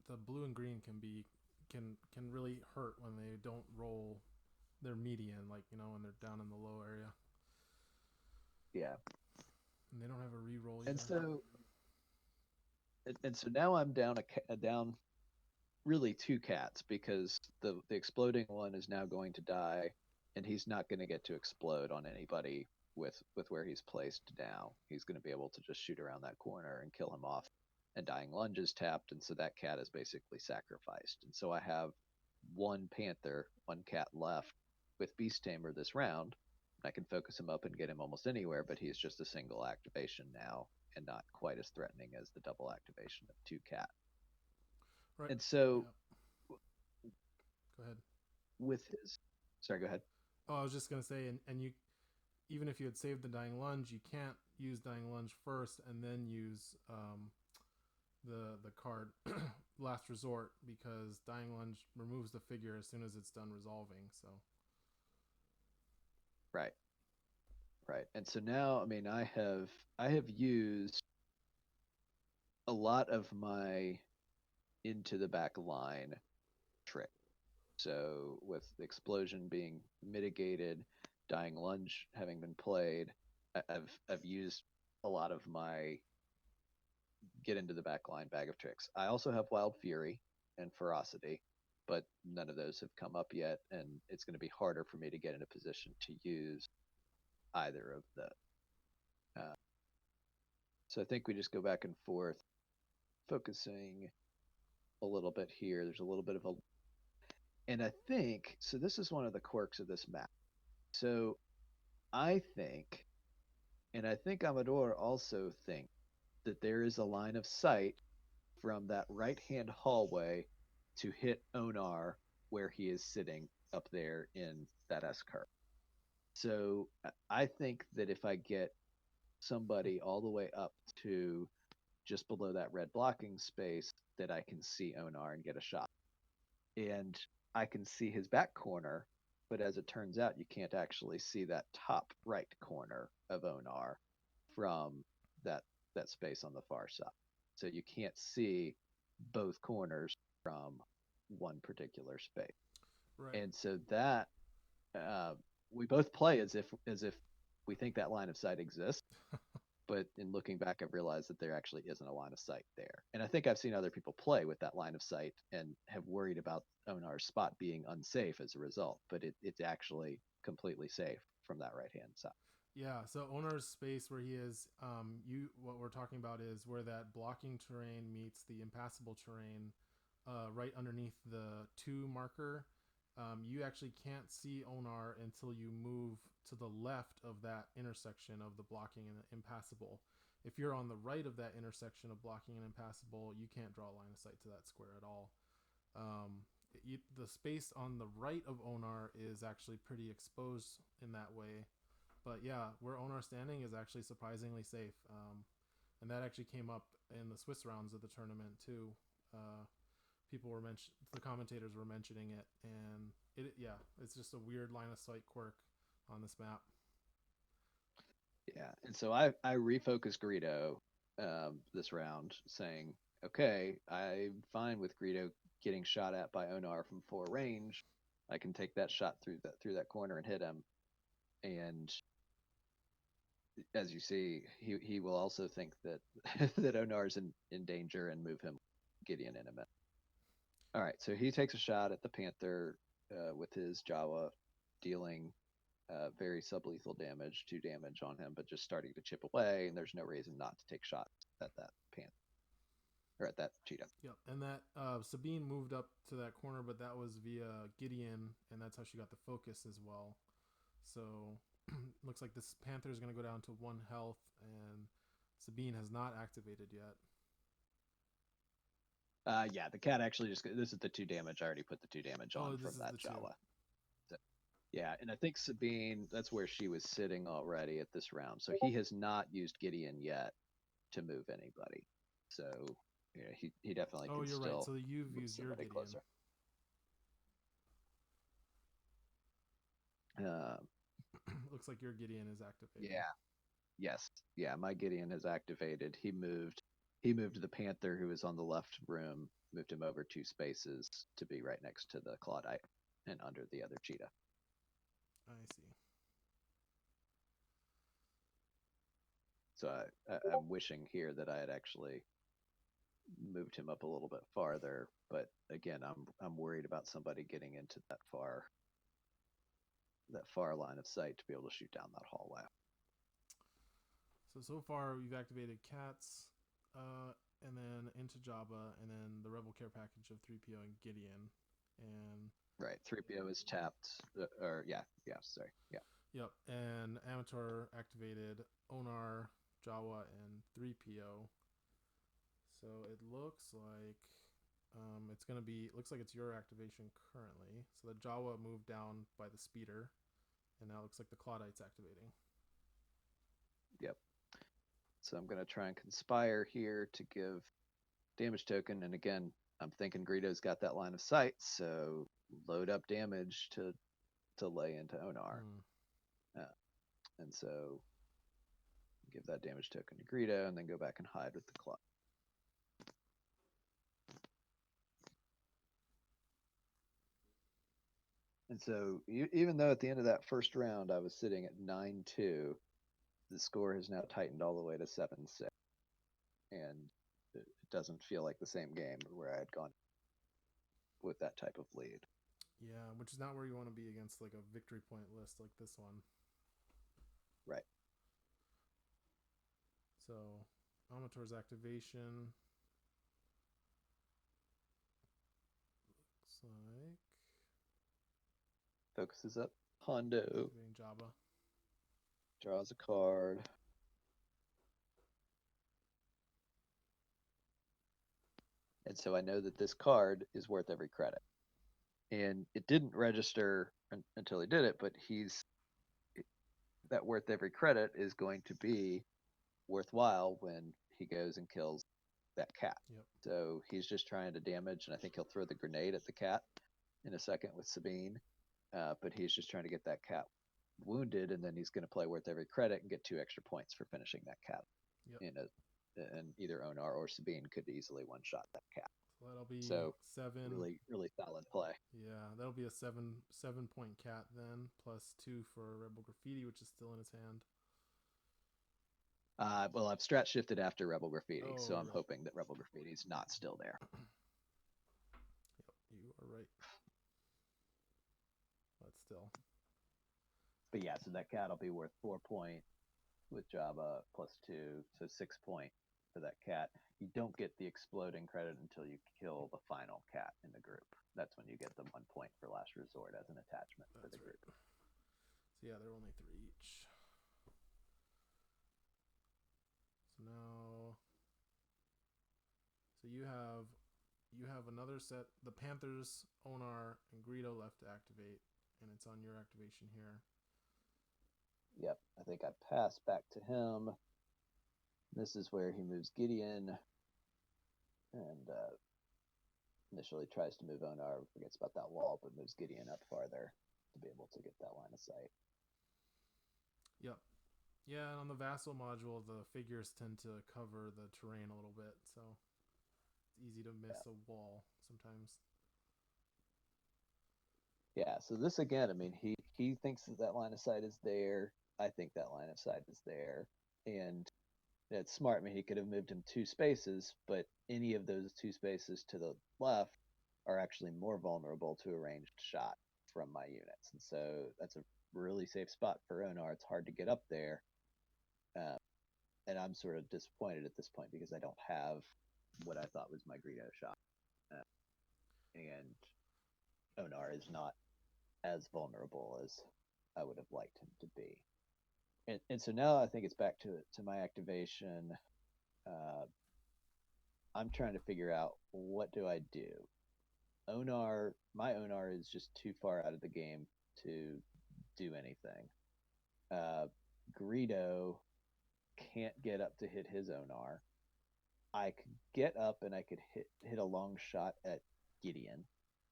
the blue and green can be can really hurt when they don't roll their median, like when they're down in the low area. Yeah. And they don't have a reroll either. And so now I'm down really 2 cats, because the exploding one is now going to die, and he's not going to get to explode on anybody with where he's placed now. He's going to be able to just shoot around that corner and kill him off. And Dying Lunge is tapped, and so that cat is basically sacrificed. And so I have 1 cat left with Beast Tamer this round. I can focus him up and get him almost anywhere, but he's just a single activation now and not quite as threatening as the double activation of 2 cat. Right. And so, go ahead. Sorry, go ahead. Oh, I was just gonna say, and you, even if you had saved the Dying Lunge, you can't use Dying Lunge first and then use the card Last Resort, because Dying Lunge removes the figure as soon as it's done resolving. So. Right. And so now, I mean, I have used a lot of my into the back line trick. So with the explosion being mitigated, Dying Lunge having been played, I've used a lot of my get into the back line bag of tricks. I also have Wild Fury and Ferocity, but none of those have come up yet, and it's going to be harder for me to get in a position to use either of the. So I think we just go back and forth, focusing a little bit here. There's a little bit of a, and I think, so this is one of the quirks of this map. So I think, and I think Ameithor also think, that there is a line of sight from that right-hand hallway to hit Onar where he is sitting up there in that S-curve. So I think that if I get somebody all the way up to just below that red blocking space, that I can see Onar and get a shot. And I can see his back corner, but as it turns out, you can't actually see that top right corner of Onar from that space on the far side. So you can't see both corners from one particular space. Right. And so that we both play as if we think that line of sight exists. But in looking back, I've realized that there actually isn't a line of sight there. And I think I've seen other people play with that line of sight and have worried about Onar's spot being unsafe as a result. But it's actually completely safe from that right-hand side. Yeah, so Onar's space where he is, what we're talking about is where that blocking terrain meets the impassable terrain, right underneath the 2 marker. You actually can't see Onar until you move to the left of that intersection of the blocking and the impassable. If you're on the right of that intersection of blocking and impassable, you can't draw a line of sight to that square at all. The space on the right of Onar is actually pretty exposed in that way. But yeah, where Onar's standing is actually surprisingly safe. And that actually came up in the Swiss rounds of the tournament too. The commentators were mentioning it, and it's just a weird line of sight quirk on this map. Yeah, and so I refocused Greedo this round, saying, okay, I'm fine with Greedo getting shot at by Onar from 4 range. I can take that shot through that corner and hit him. And as you see, he will also think that that Onar's in danger and move him Gideon in a minute. All right, so he takes a shot at the Panther with his Jawa, dealing very sublethal damage, 2 damage on him, but just starting to chip away, and there's no reason not to take shots at that Panther, or at that cheetah. Yep, and that Sabine moved up to that corner, but that was via Gideon, and that's how she got the focus as well. So looks like this Panther is going to go down to 1 health, and Sabine has not activated yet. Yeah, the cat actually this is the 2 damage. I already put the 2 damage on from that Jawa. So, yeah, and I think Sabine, that's where she was sitting already at this round. So he has not used Gideon yet to move anybody. So yeah, he definitely can still. Oh, you're right. So you've used your Gideon. Closer. Looks like your Gideon is activated. Yeah. Yes. Yeah, my Gideon is activated. He moved he moved the Panther, who was on the left room, moved him over 2 spaces to be right next to the Claudite and under the other cheetah. I see. So I'm wishing here that I had actually moved him up a little bit farther, but again, I'm worried about somebody getting into that far line of sight to be able to shoot down that hallway. So far we've activated cats, and then into Jabba, and then the Rebel Care package of 3PO and Gideon, and right, 3PO is tapped, sorry. Yep, and Ameithor activated Onar, Jawa, and 3PO. So it looks like looks like it's your activation currently. So the Jawa moved down by the speeder, and now it looks like the Claudite's activating. Yep. So I'm going to try and conspire here to give damage token, and again, I'm thinking Greedo's got that line of sight, so load up damage to lay into Onar. And so give that damage token to Greedo, and then go back and hide with the Claw. And so even though at the end of that first round I was sitting at 9-2, the score has now tightened all the way to 7-6. And it doesn't feel like the same game where I had gone with that type of lead. Yeah, which is not where you want to be against like a victory point list like this one. Right. So, Ameithor's activation looks like focuses up Hondo. Activating Jabba. Draws a card. And so I know that this card is worth every credit. And it didn't register until he did it, but that worth every credit is going to be worthwhile when he goes and kills that cat. Yep. So he's just trying to damage, and I think he'll throw the grenade at the cat in a second with Sabine. But he's just trying to get that cat wounded, and then he's going to play worth every credit and get 2 extra points for finishing that cat. Yep. And either Onar or Sabine could easily one-shot that cat. So that'll be 7. Really, really solid play. Yeah, that'll be a 7-point cat then, plus 2 for Rebel Graffiti, which is still in his hand. Well, I've strat shifted after Rebel Graffiti, so I'm hoping that Rebel Graffiti is not still there. Yep, you are right. But still. But yeah, so that cat will be worth 4 points with Jabba plus 2, so 6 points for that cat. You don't get the exploding credit until you kill the final cat in the group. That's when you get the 1 point for last resort as an attachment for the group. So yeah, they're only 3 each. So now, so you have another set. The Panthers, Onar, and Greedo left to activate, and it's on your activation here. Yep, I think I pass back to him. This is where he moves Gideon and initially tries to move Onar, forgets about that wall, but moves Gideon up farther to be able to get that line of sight. Yep. Yeah, and on the Vassal module, the figures tend to cover the terrain a little bit, so it's easy to miss a wall sometimes. Yeah, so this again, I mean, he thinks that line of sight is there. I think that line of sight is there. And it's smart. I mean, he could have moved him 2 spaces, but any of those 2 spaces to the left are actually more vulnerable to a ranged shot from my units. And so that's a really safe spot for Onar. It's hard to get up there. And I'm sort of disappointed at this point because I don't have what I thought was my Greedo shot. And Onar is not as vulnerable as I would have liked him to be. And so now I think it's back to my activation. I'm trying to figure out, what do I do? My Onar is just too far out of the game to do anything. Greedo can't get up to hit his Onar. I could get up and I could hit a long shot at Gideon,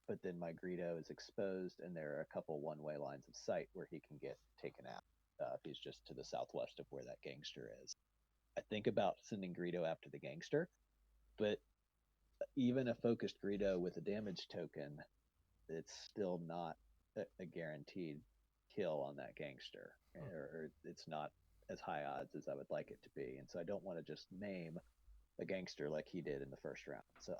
but then my Greedo is exposed, and there are a couple one-way lines of sight where he can get taken out if he's just to the southwest of where that gangster is. I think about sending Greedo after the gangster, but even a focused Greedo with a damage token, it's still not a guaranteed kill on that gangster, or it's not as high odds as I would like it to be. And so I don't want to just name a gangster like he did in the first round. So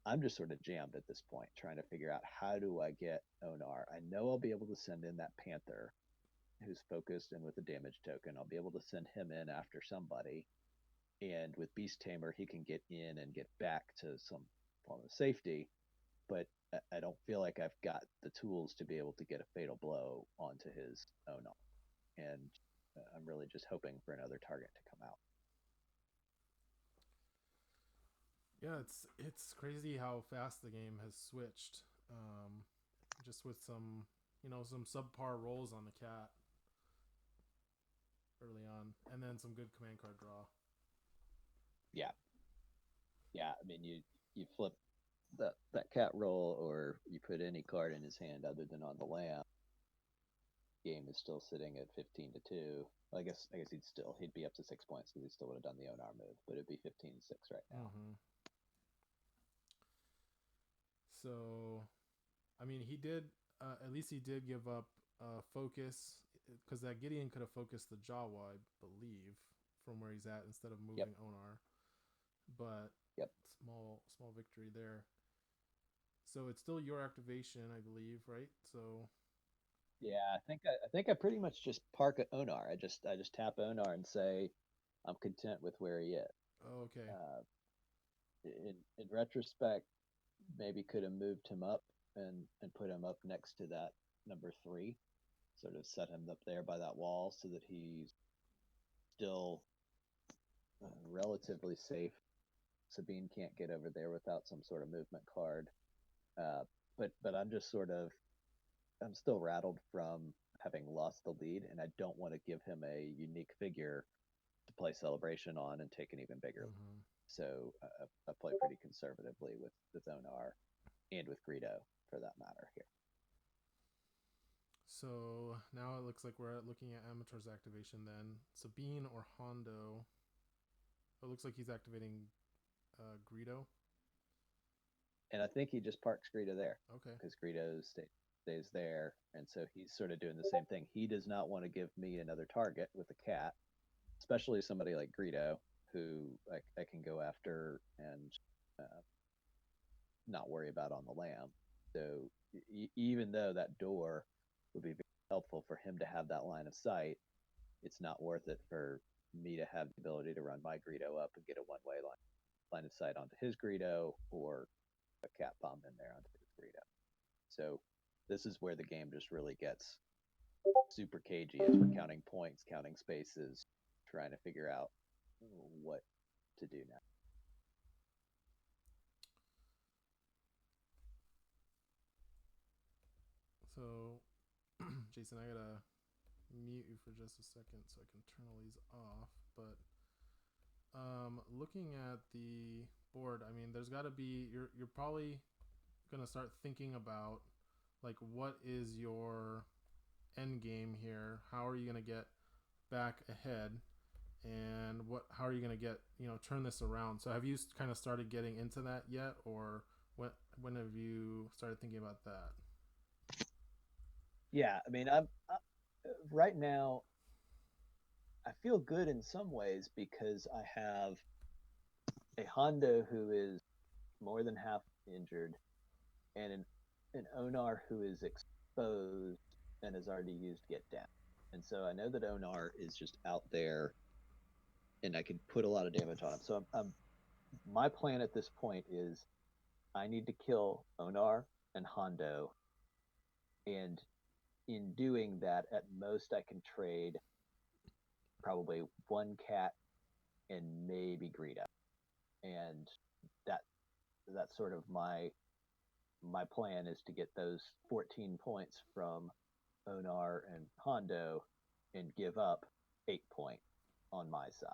I'm just sort of jammed at this point, trying to figure out how do I get Onar. I know I'll be able to send in that Panther who's focused and with a damage token. I'll be able to send him in after somebody. And with Beast Tamer, he can get in and get back to some form of safety. But I don't feel like I've got the tools to be able to get a fatal blow onto his Onar. And I'm really just hoping for another target to come out. Yeah, it's crazy how fast the game has switched. Just with some, some subpar rolls on the cat early on, and then some good command card draw. Yeah. I mean, you flip that cat roll, or you put any card in his hand other than on the lamp. Game is still sitting at 15-2. I guess he'd be up to 6 points because he still would have done the Onar move, but it'd be 15-6 right now. Mm-hmm. So, I mean, he did. At least he did give up focus, because that Gideon could have focused the Jawa, I believe, from where he's at instead of moving Onar. But small victory there. So it's still your activation, I believe, right? So yeah, I think I pretty much just park at Onar. I just tap Onar and say I'm content with where he is. Oh, okay. In retrospect, maybe could have moved him up and put him up next to that number 3, sort of set him up there by that wall so that he's still relatively safe. Sabine can't get over there without some sort of movement card. But I'm just I'm still rattled from having lost the lead, and I don't want to give him a unique figure to play Celebration on and take an even bigger lead. Mm-hmm. So I play pretty conservatively with Onar and with Greedo, for that matter, here. So now it looks like we're looking at Ameithor's activation then. Sabine or Hondo. It looks like he's activating Greedo. And I think he just parks Greedo there. Okay. Because Greedo stays there, and so he's sort of doing the same thing. He does not want to give me another target with a cat, especially somebody like Greedo, who I can go after and not worry about on the lamb. So even though that door would be very helpful for him to have that line of sight, it's not worth it for me to have the ability to run my Greedo up and get a one-way line of sight onto his Greedo, or a cat bomb in there onto his Greedo. So this is where the game just really gets super cagey, as we're counting points, counting spaces, trying to figure out what to do now. So, Jason, I gotta mute you for just a second so I can turn all these off. But looking at the board, I mean, there's got to be you're probably gonna start thinking about, like, what is your end game here? How are you gonna get back ahead, and how are you gonna get turn this around? So have you kind of started getting into that yet, or when have you started thinking about that? Yeah, I mean, I'm right now. I feel good in some ways because I have a Hondo who is more than half injured, and an Onar who is exposed and has already used Get Down. And so I know that Onar is just out there, and I can put a lot of damage on him. So my plan at this point is I need to kill Onar and Hondo, and in doing that, at most I can trade probably one cat and maybe Greedo, and that's sort of my plan, is to get those 14 points from Onar and Hondo and give up 8 points on my side.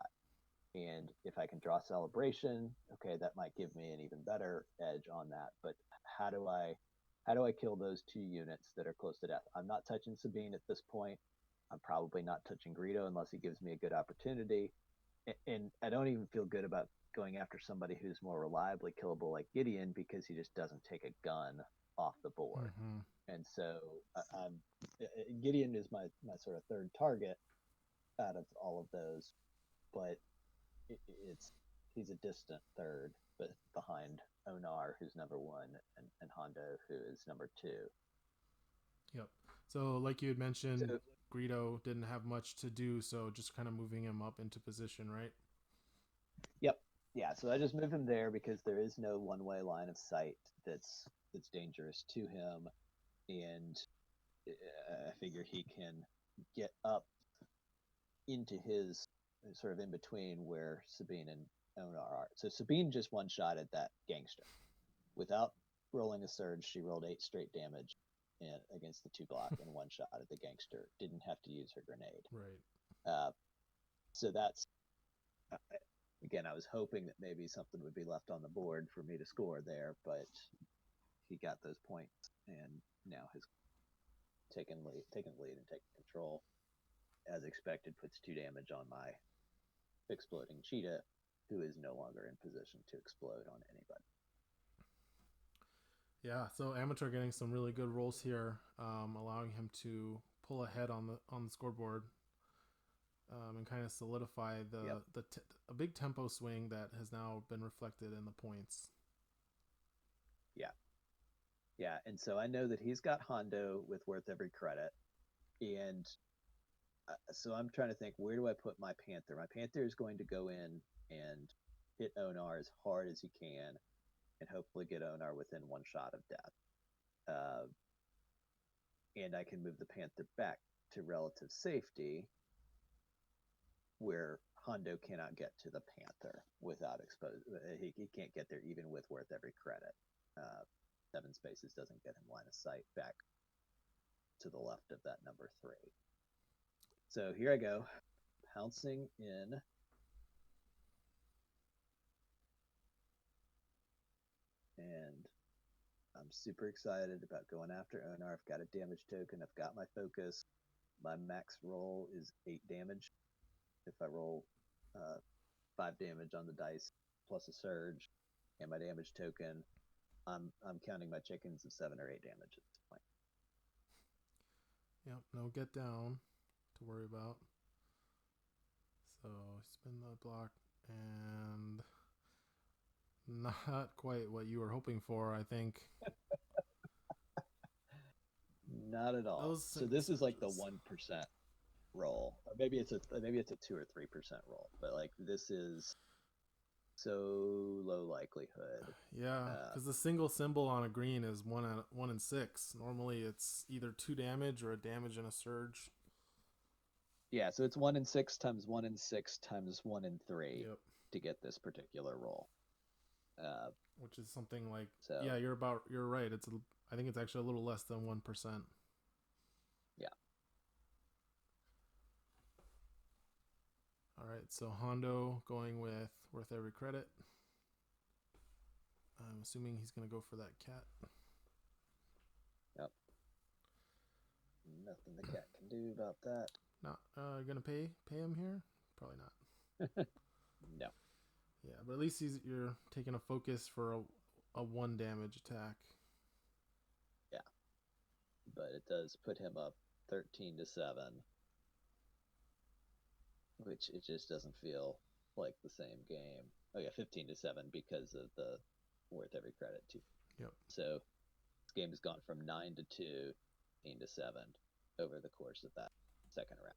And if I can draw Celebration, okay, that might give me an even better edge on that. But how do I kill those 2 units that are close to death? I'm not touching Sabine at this point. I'm probably not touching Greedo unless he gives me a good opportunity. and I don't even feel good about going after somebody who's more reliably killable like Gideon because he just doesn't take a gun off the board. Mm-hmm. And so I'm Gideon is my sort of third target out of all of those, but it's he's a distant third, but behind Onar, who's number one, and Hondo, who is number two. Yep. So, like you had mentioned, So, Greedo didn't have much to do, so just kind of moving him up into position, right? yep, yeah. So I just move him there because there is no one-way line of sight that's dangerous to him, and I figure he can get up into his sort of in between where Sabine and Onar are. So Sabine just one-shotted that gangster without rolling a surge. She rolled 8 straight damage against the 2 block and one shot at the gangster. Didn't have to use her grenade. Right. So that's again. I was hoping that maybe something would be left on the board for me to score there, but he got those points and now has taken lead and taken control. As expected, puts 2 damage on my exploding cheetah, who is no longer in position to explode on anybody. Yeah, so Ameithor getting some really good rolls here, allowing him to pull ahead on the scoreboard, and kind of solidify a big tempo swing that has now been reflected in the points. Yeah, and so I know that he's got Hondo with worth every credit, and so I'm trying to think, where do I put my Panther? My Panther is going to go in and hit Onar as hard as he can, and hopefully get Onar within 1 shot of death. And I can move the Panther back to relative safety, where Hondo cannot get to the Panther without exposed. He can't get there even with worth every credit. 7 spaces doesn't get him line of sight back to the left of that number 3. So here I go, pouncing in. And I'm super excited about going after Onar. I've got a damage token. I've got my focus. My max roll is 8 damage. If I roll 5 damage on the dice plus a surge and my damage token, I'm counting my chickens of 7 or 8 damage at this point. Yep, no get down to worry about. So spin the block, and not quite what you were hoping for, I think. Not at all. So this is like the 1% roll, or maybe it's a 2 or 3% roll, but like this is so low likelihood. Yeah, because the single symbol on a green is 1 in 6. Normally, it's either 2 damage or a damage and a surge. Yeah, so it's 1 in 6 times 1 in 6 times 1 in 3 to get this particular roll. Which is something like yeah, you're right. I think it's actually a little less than 1%. Yeah. All right, so Hondo going with worth every credit. I'm assuming he's going to go for that cat. Yep. Nothing the cat can do about that. Not going to pay him here? Probably not. No. Yeah, but at least you're taking a focus for a 1 damage attack. Yeah. But it does put him up 13-7. Which it just doesn't feel like the same game. Oh yeah, 15-7 because of the worth every credit too. Yep. So this game has gone from 9-2, 15-7 over the course of that second round.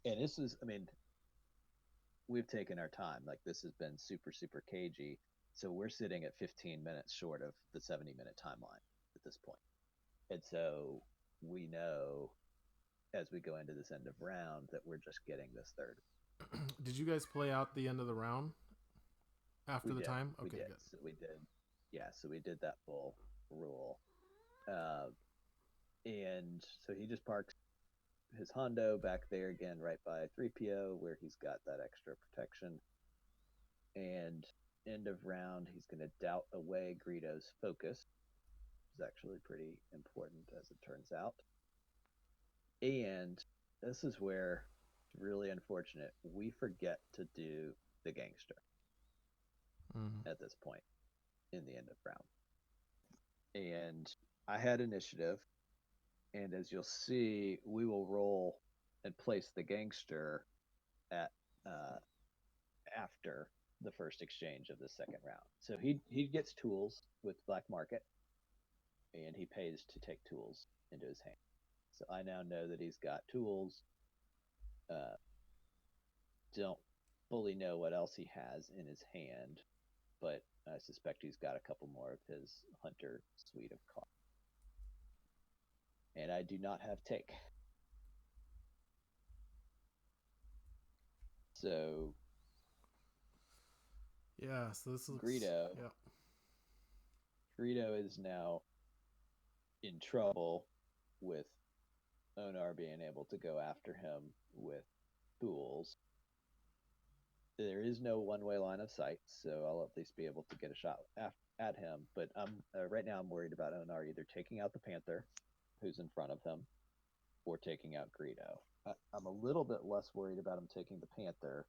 And this is, I mean, we've taken our time. Like this has been super, super cagey. So we're sitting at 15 minutes short of the 70-minute timeline at this point. And so we know as we go into this end of round that we're just getting this third. Did you guys play out the end of the round after the time? Okay, good. So we did. Yeah, so we did that full rule. And so he just parks his Hondo back there again, right by 3PO, where he's got that extra protection. And end of round, he's going to doubt away Greedo's focus, which is actually pretty important as it turns out. And this is where really unfortunate. We forget to do the gangster at this point in the end of round. And I had initiative, and as you'll see, we will roll and place the gangster at after the first exchange of the second round. So he gets tools with Black Market, and he pays to take tools into his hand. So I now know that he's got tools. Don't fully know what else he has in his hand, but I suspect he's got a couple more of his hunter suite of cards. And I do not have take. So yeah, so this looks Greedo. Yeah. Greedo is now in trouble with Onar being able to go after him with tools. There is no one-way line of sight, so I'll at least be able to get a shot at him. But right now I'm worried about Onar either taking out the Panther, who's in front of him, or taking out Greedo. I'm a little bit less worried about him taking the Panther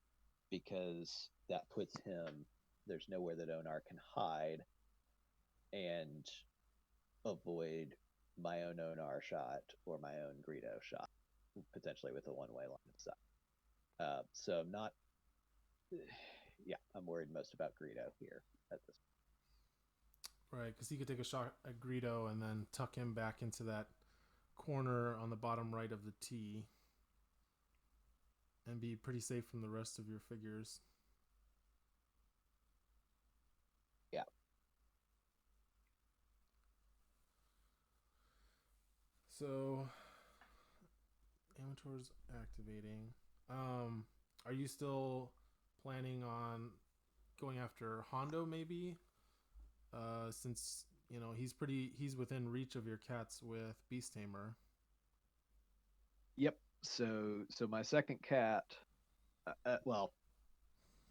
because that puts him, there's nowhere that Onar can hide and avoid my own Onar shot or my own Greedo shot, potentially with a one-way line of sight. So I'm not, I'm worried most about Greedo here at this point. Right, because he could take a shot at Greedo and then tuck him back into that corner on the bottom right of the T and be pretty safe from the rest of your figures. Yeah. So Ameithor's activating. Are you still planning on going after Hondo maybe? Since he's within reach of your cats with Beast Tamer. Yep. So my second cat,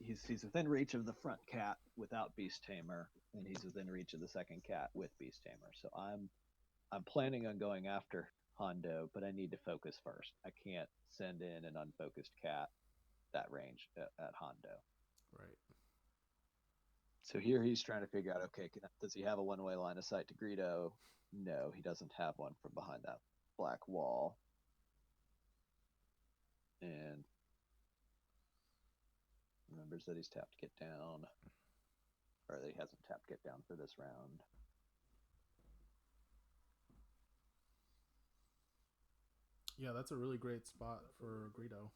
he's within reach of the front cat without Beast Tamer, and he's within reach of the second cat with Beast Tamer. So I'm planning on going after Hondo, but I need to focus first. I can't send in an unfocused cat that range at Hondo. Right. So here he's trying to figure out, okay, does he have a one-way line of sight to Greedo? No, he doesn't have one from behind that black wall. And remembers that he's tapped Get Down, or that he hasn't tapped Get Down for this round. Yeah, that's a really great spot for Greedo.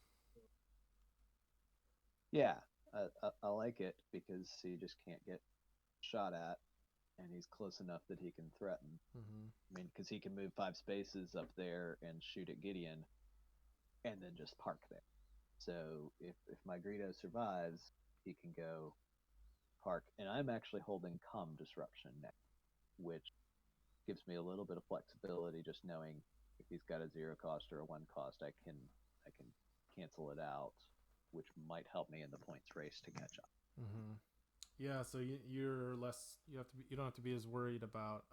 Yeah, I like it because he just can't get shot at, and he's close enough that he can threaten. Mm-hmm. I mean, because he can move 5 spaces up there and shoot at Gideon, and then just park there. So if my Greedo survives, he can go park. And I'm actually holding Calm Disruption now, which gives me a little bit of flexibility, just knowing if he's got a 0 cost or a 1 cost, I can cancel it out, which might help me in the points race to catch up. Mm-hmm. Yeah, so you're less. You don't have to be as worried about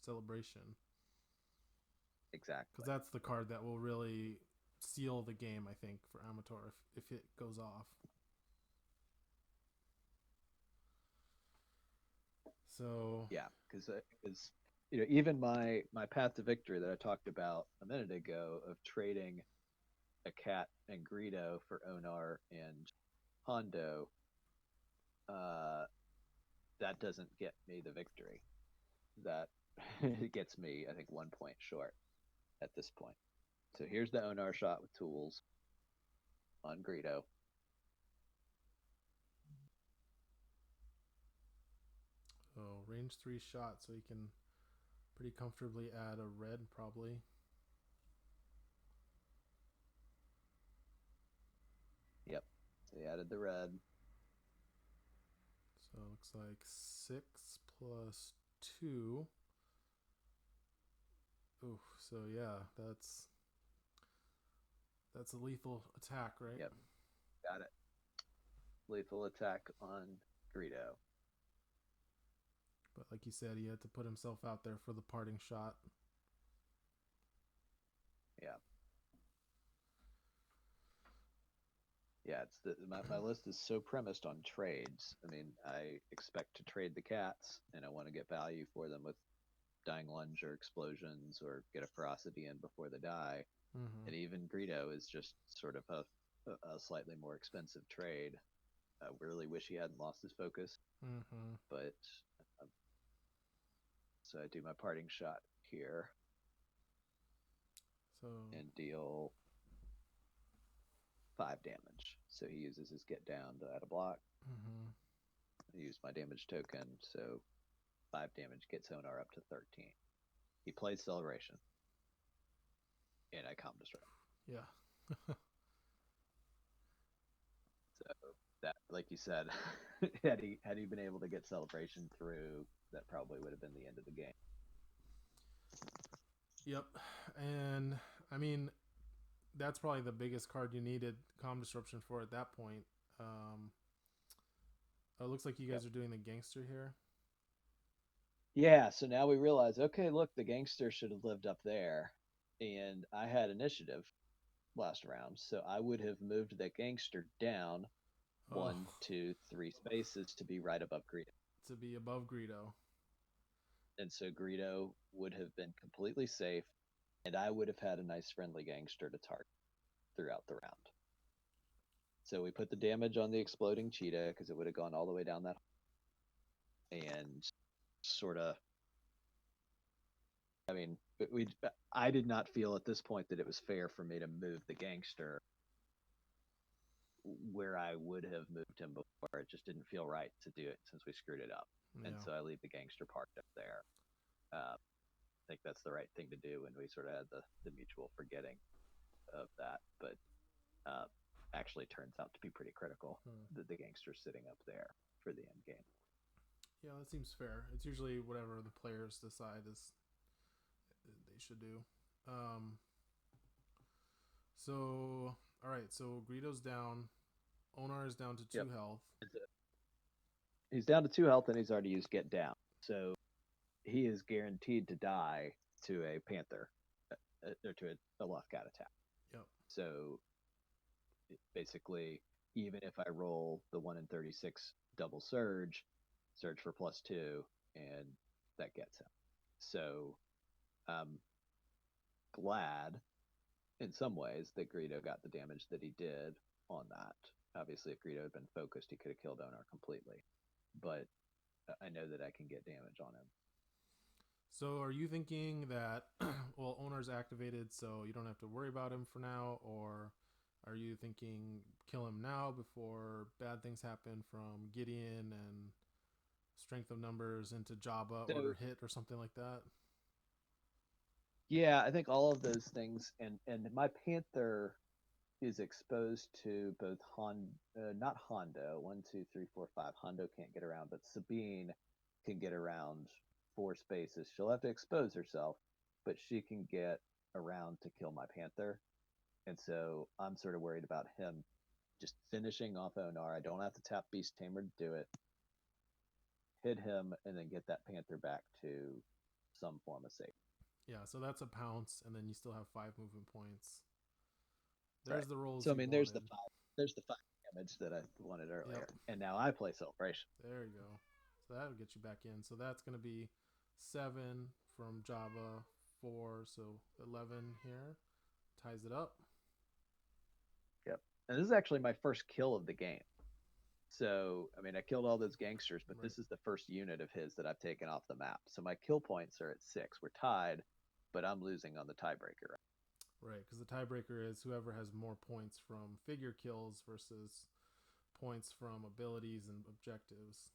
Celebration. Exactly, because that's the card that will really seal the game, I think, for Ameithor if it goes off. So yeah, because even my path to victory that I talked about a minute ago of trading a cat and Greedo for Onar and Hondo, that doesn't get me the victory. That gets me, I think, 1 point short at this point. So here's the Onar shot with tools on Greedo. So range 3 shot, so he can pretty comfortably add a red probably. Yep, so he added the red. So it looks like 6 plus 2. Ooh, so yeah, that's a lethal attack, right? Yep, got it. Lethal attack on Greedo. But like you said, he had to put himself out there for the parting shot. Yeah. Yeah, my list is so premised on trades. I mean, I expect to trade the cats, and I want to get value for them with Dying Lunge or explosions or get a ferocity in before they die. Mm-hmm. And even Greedo is just sort of a slightly more expensive trade. I really wish he hadn't lost his focus, Mm-hmm. but um, so I do my parting shot here So. and deal 5 damage. So he uses his get down to add a block. Mm-hmm. I use my damage token, so 5 damage gets Onar up to 13. He plays Celebration, and I calm destroy. Yeah. So that, like you said, had he been able to get Celebration through, that probably would have been the end of the game. Yep. And I mean, that's probably the biggest card you needed calm disruption for at that point. Um, it looks like you Yep. guys are doing the gangster here. Yeah, so now we realize, okay, look, the gangster should have lived up there. And I had initiative last round, so I would have moved the gangster down Oh, 1, 2, 3 spaces to be right above Greedo. to be above Greedo. And so Greedo would have been completely safe, and I would have had a nice friendly gangster to target throughout the round. So we put the damage on the exploding cheetah because it would have gone all the way down that, and sort of, I mean, I did not feel at this point that it was fair for me to move the gangster where I would have moved him before. It just didn't feel right to do it since we screwed it up. And Yeah. so I leave the gangster parked up there. I think that's the right thing to do, and we sort of had the mutual forgetting of that. But uh, actually turns out to be pretty critical that the gangster's sitting up there for the end game. Yeah, that seems fair. It's usually whatever the players decide is they should do. Um, so, all right. So Greedo's down. Onar is down to Yep. 2 health. He's down to 2 health, and he's already used get down. So he is guaranteed to die to a panther or to a Loth-Cat attack. Yep. So basically, even if I roll the 1 in 36 double surge for +2, and that gets him. So I'm glad in some ways that Greedo got the damage that he did on that. Obviously, if Greedo had been focused, he could have killed Onar completely. But I know that I can get damage on him. So are you thinking that, well, Onar's activated, so you don't have to worry about him for now, or are you thinking kill him now before bad things happen from Gideon and strength of numbers into Jabba So, order hit or something like that? yeah, I think all of those things, and my panther is exposed to both not Hondo, 1, 2, 3, 4, 5. Hondo can't get around, but Sabine can get around 4 spaces. She'll have to expose herself, but she can get around to kill my panther. And so I'm sort of worried about him just finishing off Onar. I don't have to tap Beast Tamer to do it. Hit him and then get that panther back to some form of safety. Yeah, so that's a pounce, and then you still have 5 movement points. There's Right. the rolls So I you mean, wanted. there's the 5 damage that I wanted earlier, Yep. and now I play Celebration. There you go. So that'll get you back in. So that's going to be 7 from Java, 4, so 11 here. Ties it up. Yep. And this is actually my first kill of the game. So, I mean, I killed all those gangsters, but Right. this is the first unit of his that I've taken off the map. So my kill points are at 6. We're tied, but I'm losing on the tiebreaker. Right, because the tiebreaker is whoever has more points from figure kills versus points from abilities and objectives,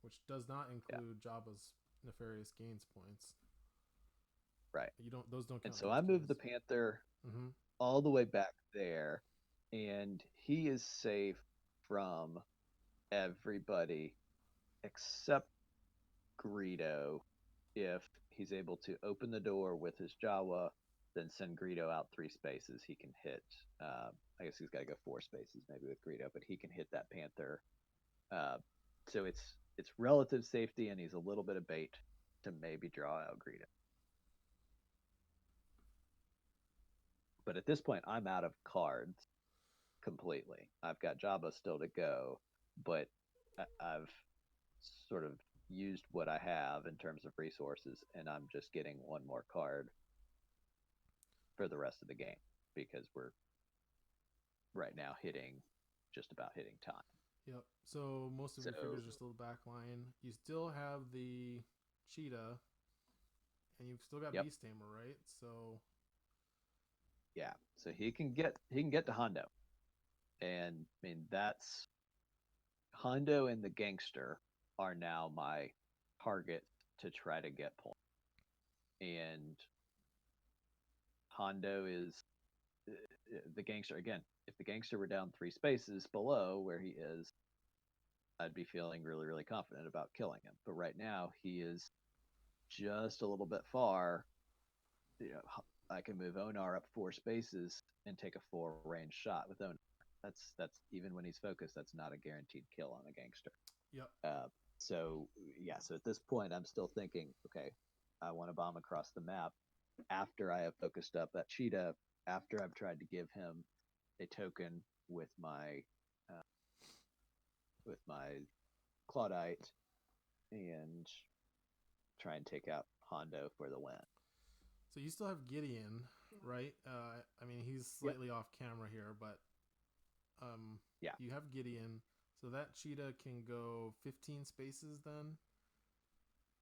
which does not include Jabba's nefarious gains points. Right. You don't; those don't count. And so I moved the kills. Panther all the way back there, and he is safe from everybody except Greedo if he's able to open the door with his Jawa, then send Greedo out 3 spaces. He can hit. I guess he's got to go 4 spaces maybe with Greedo, but he can hit that Panther. So it's relative safety, and he's a little bit of bait to maybe draw out Greedo. But at this point, I'm out of cards. completely. I've got Jabba still to go, but I've sort of used what I have in terms of resources, and I'm just getting one more card for the rest of the game because we're right now just about hitting time. Yep. So most of your figures are still the back line. You still have the cheetah, and you've still got Yep. Beast Tamer, right? So yeah, so he can get to Hondo, and I mean that's Hondo and the gangster are now my target to try to get points, and Hondo is the gangster again. If the gangster were down 3 spaces below where he is, I'd be feeling really, really confident about killing him. But right now, he is just a little bit far. You know, I can move Onar up 4 spaces and take a 4 range shot with Onar. That's even when he's focused, that's not a guaranteed kill on a gangster. yep. So at this point, I'm still thinking, okay, I want to bomb across the map after I have focused up that cheetah. After I've tried to give him a token with my Claudite and try and take out Hondo for the win. So you still have Gideon, right? I mean, he's slightly off camera here, but you have Gideon. So that cheetah can go 15 spaces then?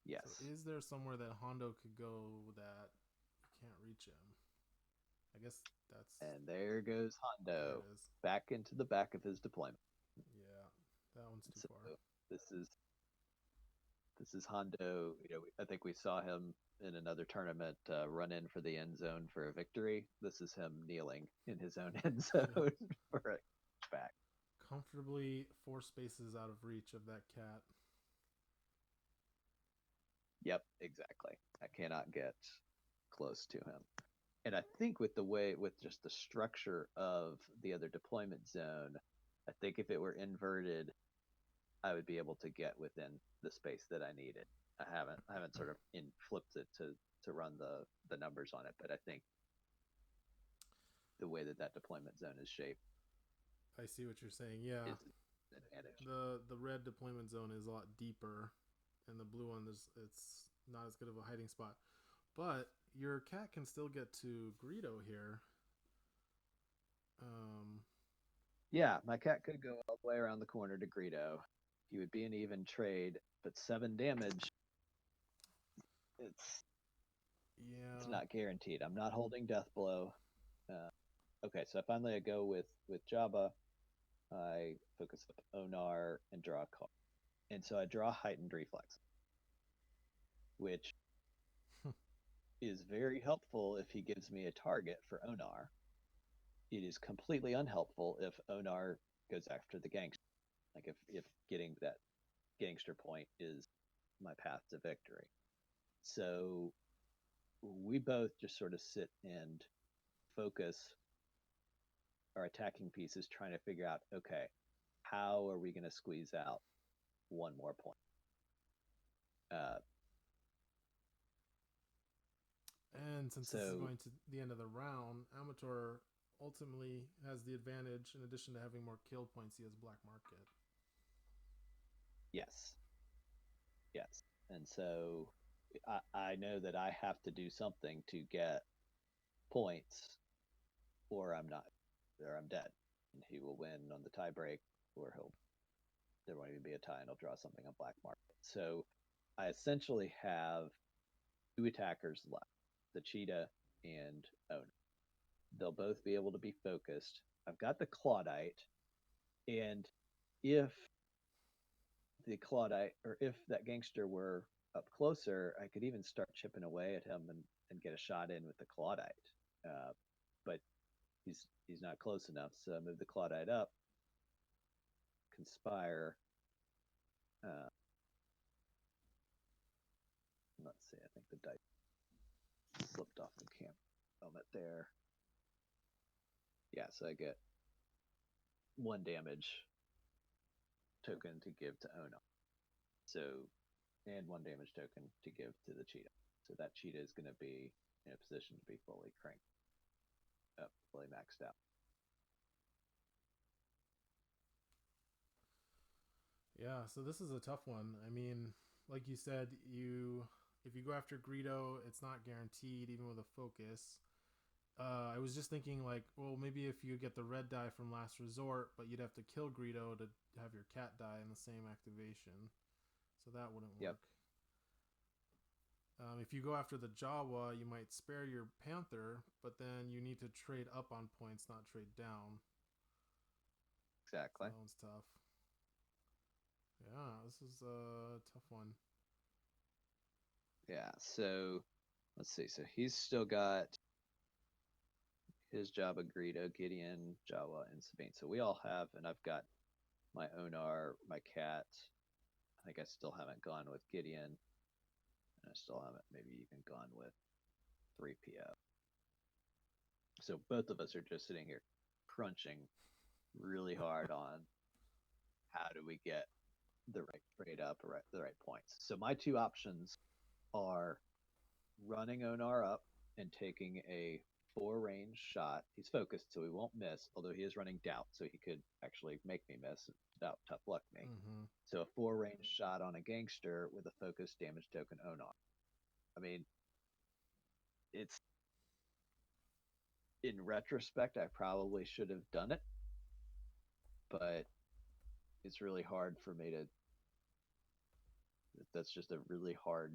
Yes. So is there somewhere that Hondo could go that you can't reach him? I guess that's... And there goes Hondo back into the back of his deployment. Yeah, that one's too far. This is Hondo. I think we saw him in another tournament run in for the end zone for a victory. This is him kneeling in his own end zone for a back. Comfortably 4 spaces out of reach of that cat. Yep, exactly. I cannot get close to him. And I think with just the structure of the other deployment zone, I think if it were inverted, I would be able to get within the space that I needed. I haven't sort of flipped it to run the numbers on it, but I think the way that deployment zone is shaped, I see what you're saying. Yeah, the red deployment zone is a lot deeper, and the blue one it's not as good of a hiding spot. But your cat can still get to Greedo here. Yeah, my cat could go all the way around the corner to Greedo. He would be an even trade, but 7 damage. It's not guaranteed. I'm not holding Death Blow. Okay, so finally I go with Jabba. I focus up Onar and draw a card. And so I draw Heightened Reflex, which is very helpful if he gives me a target for Onar. It is completely unhelpful if Onar goes after the gangster. Like if getting that gangster point is my path to victory. So we both just sort of sit and focus our attacking pieces trying to figure out, okay, how are we going to squeeze out one more point? And since this is going to the end of the round, Ameithor ultimately has the advantage. In addition to having more kill points, he has Black Market. Yes. And so I know that I have to do something to get points, or I'm dead. And he will win on the tie break, or there won't even be a tie, and he'll draw something on Black Market. So I essentially have 2 attackers left, the cheetah and Onar. They'll both be able to be focused. I've got the Claudite, and if the Claudite, or if that gangster were up closer, I could even start chipping away at him and get a shot in with the Claudite. But he's not close enough, so I move the Claudite up, conspire. Let's see, I think the dice slipped off the camera element there. Yeah, so I get 1 damage token to give to Onar. So, and 1 damage token to give to the cheetah. So that cheetah is going to be in a position to be fully cranked up, fully maxed out. Yeah, so this is a tough one. I mean, like you said, you if you go after Greedo, it's not guaranteed even with a focus. I was just thinking like, well, maybe if you get the red die from Last Resort, but you'd have to kill Greedo to have your cat die in the same activation, so that wouldn't Yep, work. If you go after the Jawa, you might spare your Panther, but then you need to trade up on points, not trade down. So exactly. that one's tough. Yeah, this is a tough one. Yeah. So let's see. So he's still got his Jabba, Greedo, Gideon, Jawa, and Sabine. So we all have, and I've got my Onar, my cat. I think I still haven't gone with Gideon, and I still haven't maybe even gone with 3PO. So both of us are just sitting here crunching really hard on how do we get the right trade up or the right points. So my two options are running Onar up and taking a four range shot. He's focused, so he won't miss, although he is running doubt, so he could actually make me miss. Doubt, tough luck me. Mm-hmm. So a four range shot on a gangster with a focused damage token Onar. I mean, it's in retrospect, I probably should have done it, but it's really hard for me to. That's just a really hard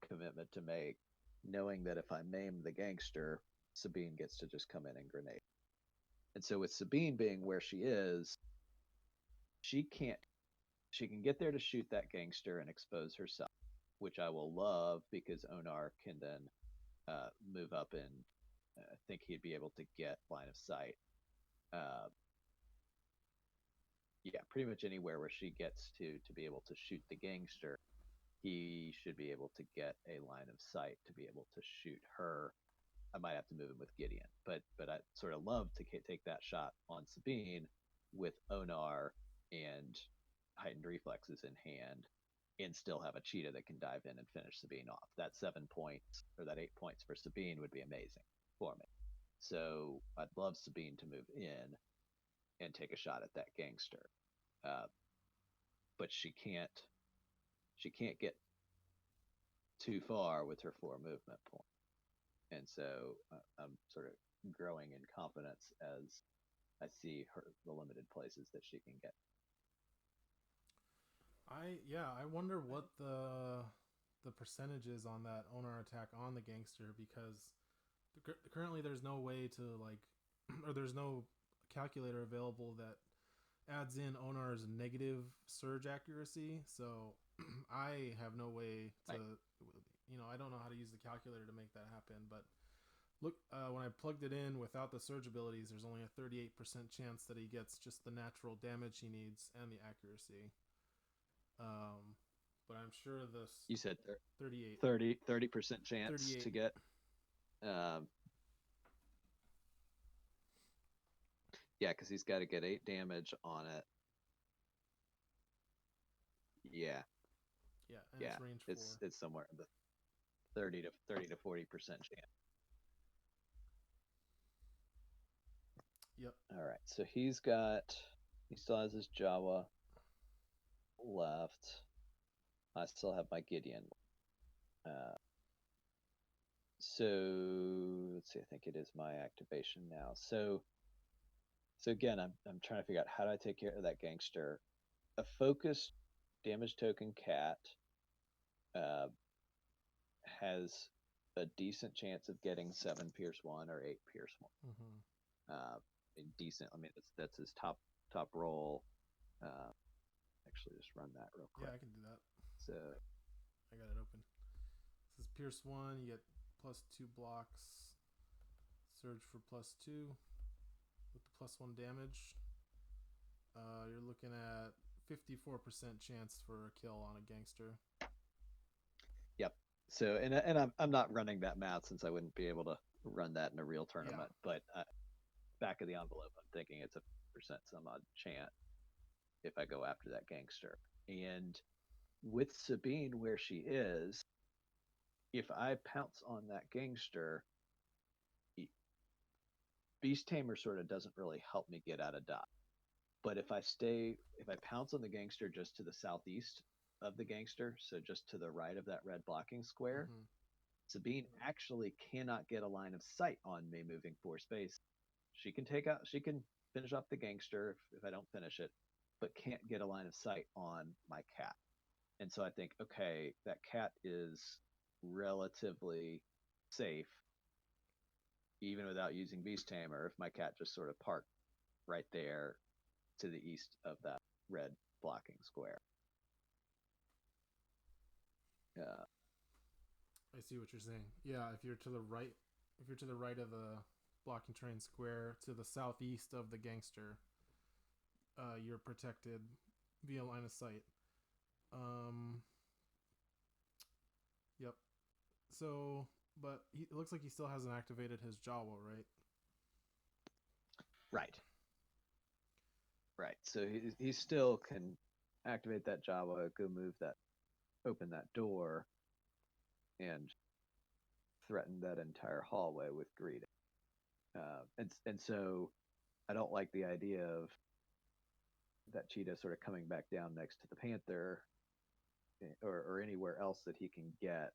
commitment to make, knowing that if I maim the gangster, Sabine gets to just come in and grenade. And so with Sabine being where she is, she can't she can get there to shoot that gangster and expose herself, which I will love because Onar can then move up and I think he'd be able to get line of sight. Uh, yeah, pretty much anywhere where she gets to be able to shoot the gangster, he should be able to get a line of sight to be able to shoot her. I might have to move him with Gideon, but I sort of love to take that shot on Sabine with Onar and heightened reflexes in hand, and still have a cheetah that can dive in and finish Sabine off. That 7 points or that 8 points for Sabine would be amazing for me. So I'd love Sabine to move in and take a shot at that gangster, uh, but she can't get too far with her 4 movement point. And so I'm sort of growing in confidence as I see her the limited places that she can get. I wonder what the percentage is on that owner attack on the gangster because currently there's no way to like or there's no calculator available that adds in Onar's negative surge accuracy. So I have no way to, Right. I don't know how to use the calculator to make that happen. But look, when I plugged it in without the surge abilities, there's only a 38% chance that he gets just the natural damage he needs and the accuracy. Um, but I'm sure this You said 38, 30% chance 38. to get. Um, yeah, because he's got to get 8 damage on it. Yeah, Yeah, and yeah, it's range it's 4. it's somewhere in the 30 to 40% chance. Yep. All right, so he still has his Jawa left. I still have my Gideon. Uh, so let's see. I think it is my activation now. So again, I'm trying to figure out how do I take care of that gangster. A focused damage token cat uh, has a decent chance of getting 7 pierce 1 or 8 pierce 1. Mm-hmm. Uh, decent. I mean, that's his top roll. Uh, actually, just run that real Yeah, quick. I can do that. So I got it open. This is Pierce 1. You get plus 2 blocks. Surge for plus 2 with the plus 1 damage. You're looking at 54% chance for a kill on a gangster. yep. So and I'm not running that math since I wouldn't be able to run that in a real Yeah. tournament. But back of the envelope, I'm thinking it's a percent some odd chance if I go after that gangster. And with Sabine where she is, if I pounce on that gangster, Beast Tamer sort of doesn't really help me get out of dodge. But if I pounce on the gangster just to the southeast of the gangster, so just to the right of that red blocking square, Mm-hmm. Sabine actually cannot get a line of sight on me moving 4 space. She can finish off the gangster if I don't finish it, but can't get a line of sight on my cat. And so I think, okay, that cat is relatively safe, even without using Beast Tamer, if my cat just sort of parked right there to the east of that red blocking square. Yeah. I see what you're saying. Yeah, if you're to the right, if you're to the right of the blocking terrain square, to the southeast of the gangster, you're protected via line of sight. Um, yep. So, but it looks like he still hasn't activated his Jawa, right? Right. Right. So he still can activate that Jawa, go move that, open that door, and threaten that entire hallway with greeting. And so I don't like the idea of that cheetah sort of coming back down next to the panther, or anywhere else that he can get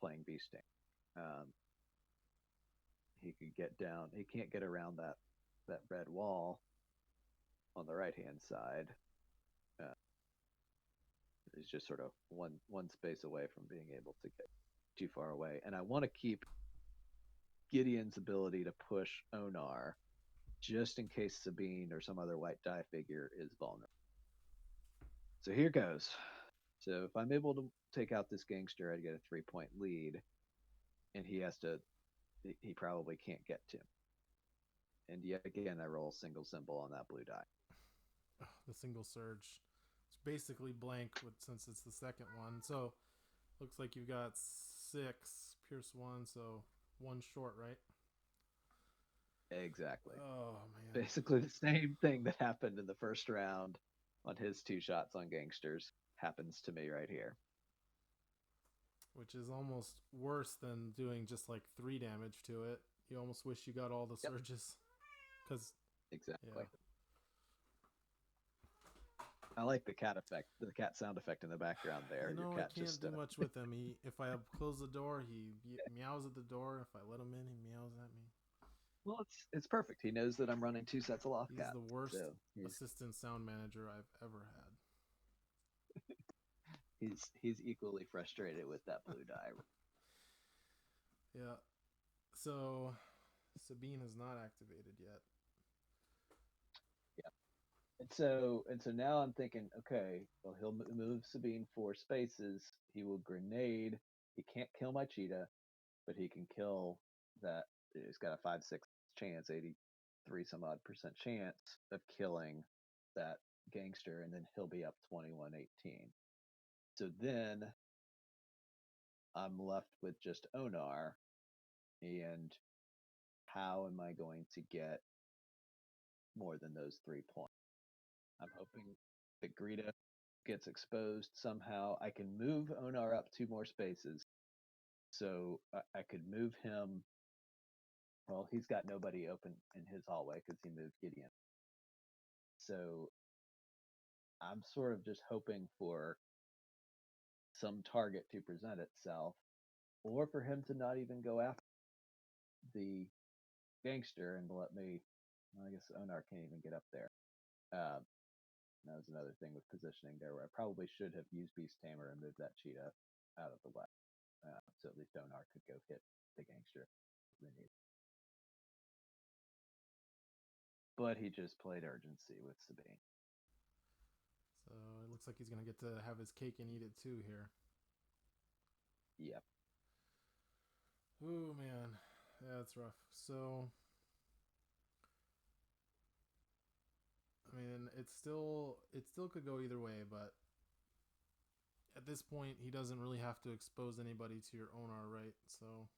playing beasting. Um, he could get down. He can't get around that red wall on the right hand side. Uh, he's just sort of one space away from being able to get too far away. And I want to keep Gideon's ability to push Onar just in case Sabine or some other white die figure is vulnerable. So here goes. So if I'm able to take out this gangster, I'd get a 3-point lead, and he probably can't get to. And yet again, I roll a single symbol on that blue die. The single surge. It's basically blank since it's the second one. So looks like you've got 6 Pierce 1, so 1 short, right? Exactly. Oh man. Basically the same thing that happened in the first round on his 2 shots on gangsters happens to me right here. Which is almost worse than doing just like 3 damage to it. You almost wish you got all the surges. Because exactly. Yeah. I like the cat effect, the cat sound effect in the background there. No, Your I cat can't just do much with him. If I close the door, he meows at the door. If I let him in, he meows at me. Well, it's perfect. He knows that I'm running 2 sets of Loth-Cats. He's the worst so assistant sound manager I've ever had. he's equally frustrated with that blue die. Yeah. So Sabine has not activated yet. Yeah. And so now I'm thinking, okay, well he'll move Sabine 4 spaces. He will grenade. He can't kill my cheetah, but he can kill that. He's got a 5-6 chance, 83 some odd % chance of killing that gangster, and then he'll be up 21-18. So then I'm left with just Onar, and how am I going to get more than those 3 points? I'm hoping that Greta gets exposed somehow. I can move Onar up 2 more spaces, so I could move him. Well, he's got nobody open in his hallway because he moved Gideon. So I'm sort of just hoping for some target to present itself, or for him to not even go after the gangster and let me. Well, I guess Onar can't even get up there. That was another thing with positioning there, where I probably should have used Beast Tamer and moved that cheetah out of the way, so at least Onar could go hit the gangster. But he just played urgency with Sabine. So it looks like he's going to get to have his cake and eat it too here. Yep. Oh man, yeah, that's rough. So I mean, it still could go either way, but at this point, he doesn't really have to expose anybody to your Onar, right? So,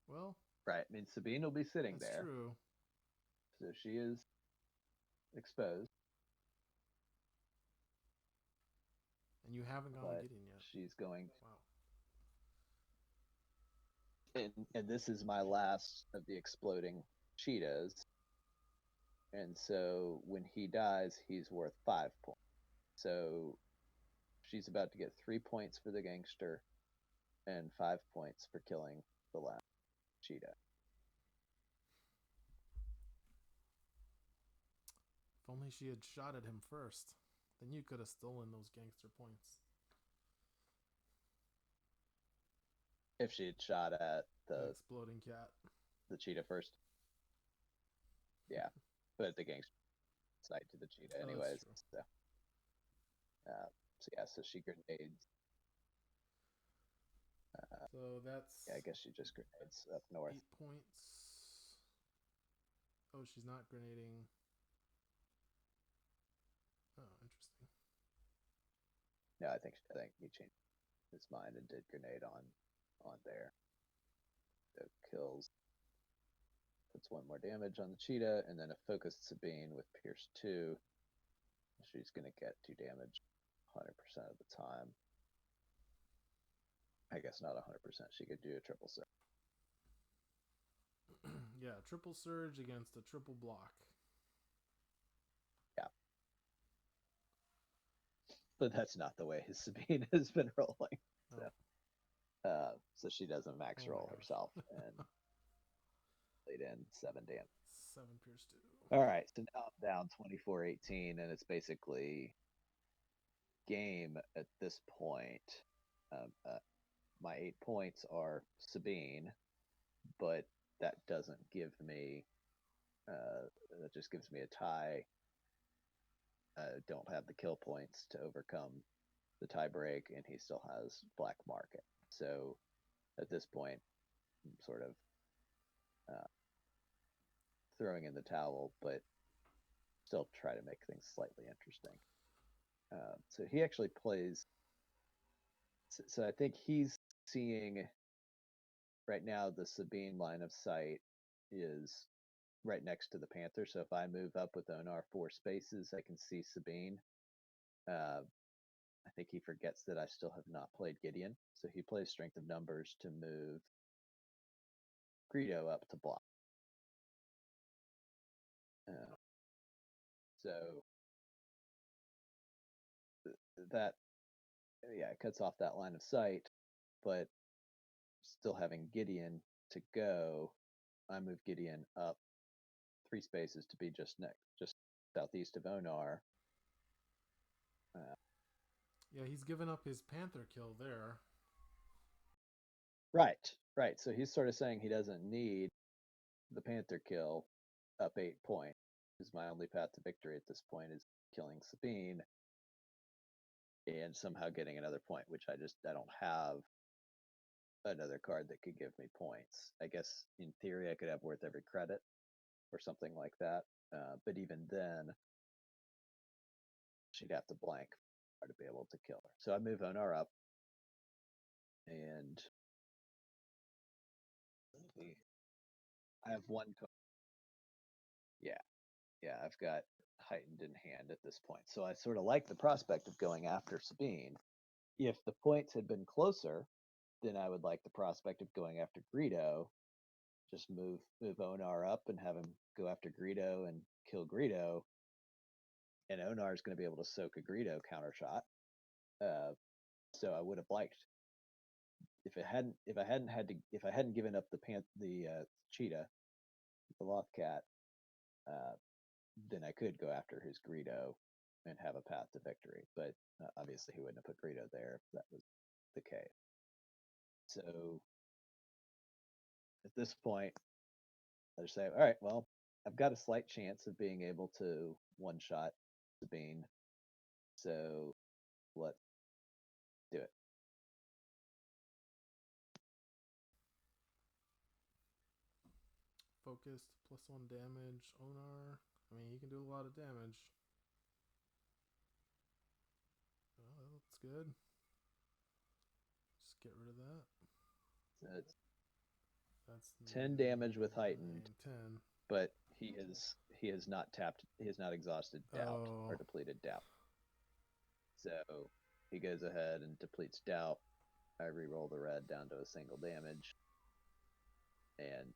well, right. I mean, Sabine will be sitting that's there. True. So she is exposed. And you haven't gone to Gideon yet. She's going. Wow. And this is my last of the exploding cheetahs. And so when he dies, he's worth 5 points. So she's about to get 3 points for the gangster and 5 points for killing the last cheetah. If only she had shot at him first. Then you could have stolen those gangster points. If she had shot at The exploding cat. The cheetah first. Yeah. But the gangster side to the cheetah anyways. So yeah, so she grenades. So that's... Yeah, I guess she just grenades up north. 8 points. Oh, she's not grenading. Oh, interesting. No, I think he changed his mind and did grenade on there. So kills, puts 1 more damage on the cheetah, and then a focused Sabine with Pierce 2. She's going to get 2 damage 100% of the time. I guess not 100%. She could do a triple surge. Yeah, triple surge against a triple block. Yeah. But that's not the way his Sabine has been rolling. Oh. So she does a max roll herself and laid in 7 damage. 7 Pierce 2. All right, so now I'm down 24-18, and it's basically game at this point. My 8 points are Sabine, but that doesn't give me. That just gives me a tie. Don't have the kill points to overcome the tie break, and he still has black market. So at this point, I'm sort of throwing in the towel, but still try to make things slightly interesting. So he actually plays. So I think he's seeing right now the Sabine line of sight is right next to the Panther. So if I move up with Onar 4 spaces, I can see Sabine. I think he forgets that I still have not played Gideon. So he plays Strength of Numbers to move Greedo up to block. So that, yeah, it cuts off that line of sight, but still having Gideon to go, I move Gideon up 3 spaces to be just southeast of Onar. Yeah, he's given up his Panther kill there. Right. So he's sort of saying he doesn't need the Panther kill up 8 points. Is my only path to victory at this point is killing Sabine and somehow getting another point, which I don't have another card that could give me points. I guess in theory I could have worth every credit or something like that. But even then, she'd have to blank to be able to kill her. So I move Onar up, and I have 1 card. Yeah, I've got heightened in hand at this point. So I sort of like the prospect of going after Sabine. If the points had been closer, then I would like the prospect of going after Greedo. Just move Onar up and have him go after Greedo and kill Greedo. And Onar is going to be able to soak a Greedo counter shot. So I would have liked if I hadn't given up the cheetah, the Loth-Cat, then I could go after his Greedo and have a path to victory. But obviously he wouldn't have put Greedo there if that was the case. So at this point, I just say, all right, well, I've got a slight chance of being able to one-shot Sabine. So let's do it. Focused, +1 damage. Onar. I mean, he can do a lot of damage. Oh, that looks good. Just get rid of that. That's 10 damage with heightened. 10. But he has not exhausted doubt or depleted doubt. So he goes ahead and depletes doubt. I re-roll the red down to a single damage, and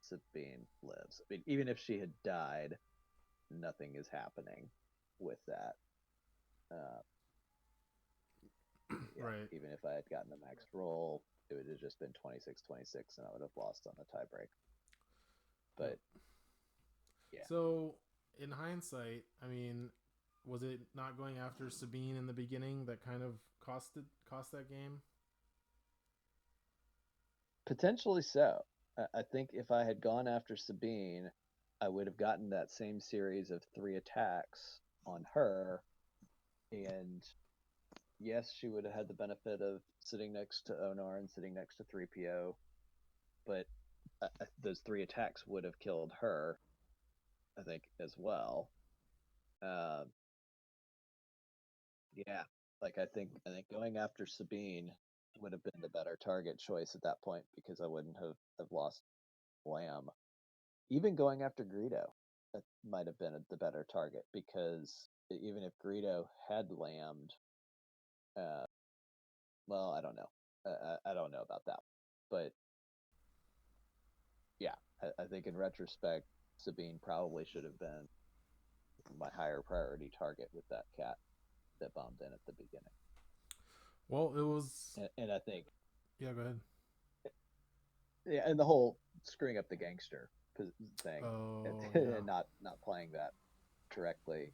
Sabine lives. I mean, even if she had died, nothing is happening with that. Yeah, Right. even if I had gotten a max roll, it would have just been 26-26, and I would have lost on the tiebreak. But yeah. So, in hindsight, I mean, was it not going after Sabine in the beginning that kind of cost that game? Potentially so. I think if I had gone after Sabine, I would have gotten that same series of 3 attacks on her, and yes, she would have had the benefit of sitting next to Onar and sitting next to 3PO, but those 3 attacks would have killed her, I think, as well. Yeah, like I think going after Sabine would have been the better target choice at that point because I wouldn't have lost Lamb. Even going after Greedo, that might have been the better target because even if Greedo had lambed, well, I don't know. I don't know about that, but yeah, I think in retrospect, Sabine probably should have been my higher priority target with that cat that bombed in at the beginning. Well, it was. And I think. Yeah, go ahead. Yeah, and the whole screwing up the gangster thing Yeah. and not playing that correctly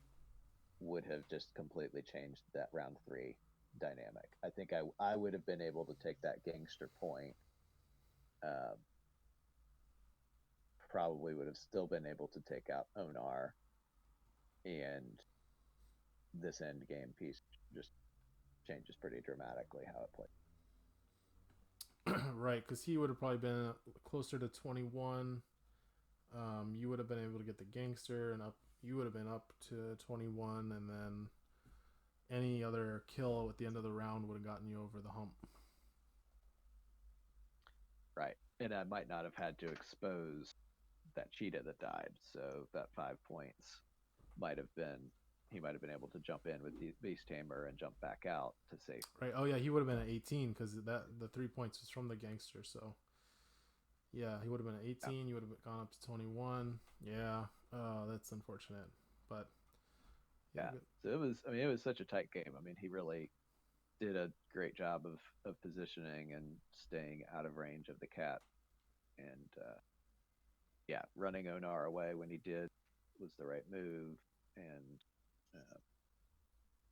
would have just completely changed that round 3 dynamic. I think I would have been able to take that gangster point. Probably would have still been able to take out Onar, and this end game piece just changes pretty dramatically how it plays. Right, because he would have probably been closer to 21. You would have been able to get the gangster and up. You would have been up to 21, and then any other kill at the end of the round would have gotten you over the hump. Right, and I might not have had to expose that cheetah that died, so that 5 points might have been. He might have been able to jump in with the Beast Tamer and jump back out to safety. Right. Oh yeah, he would have been at 18 because the 3 points was from the gangster. So yeah, he would have been at 18. You would have gone up to 21. Yeah. That's unfortunate, but yeah. So it was. I mean, it was such a tight game. I mean, he really did a great job of positioning and staying out of range of the cat, and yeah, running Onar away when he did was the right move, and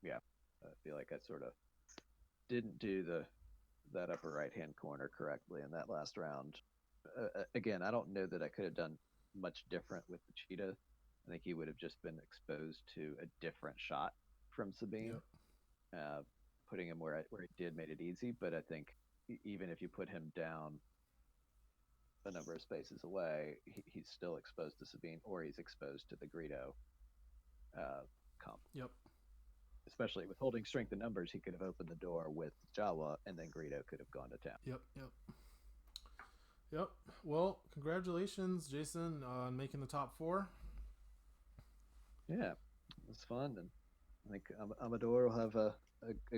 yeah, I feel like I sort of didn't do that upper right hand corner correctly in that last round. Again, I don't know that I could have done much different with the cheetah. I think he would have just been exposed to a different shot from Sabine. Yep. Putting him where he did made it easy, but I think even if you put him down a number of spaces away, he's still exposed to Sabine, or he's exposed to the Greedo comp. Yep. Especially with holding strength in numbers, he could have opened the door with Jawa, and then Greedo could have gone to town. Yep. Well, congratulations, Jason, on making the top 4. Yeah, it was fun, and I think Ameithor will have a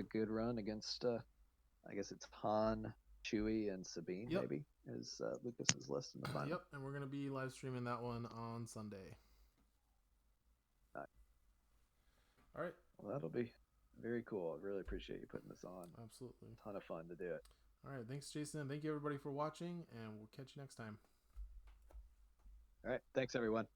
good run against. I guess it's Han, Chewie, and Sabine. Yep. Maybe is Lucas's list in the final. Yep, and we're gonna be live streaming that one on Sunday. All right. Well, that'll be very cool. I really appreciate you putting this on. Absolutely. A ton of fun to do it. All right. Thanks, Jason. Thank you, everybody, for watching, and we'll catch you next time. All right. Thanks, everyone.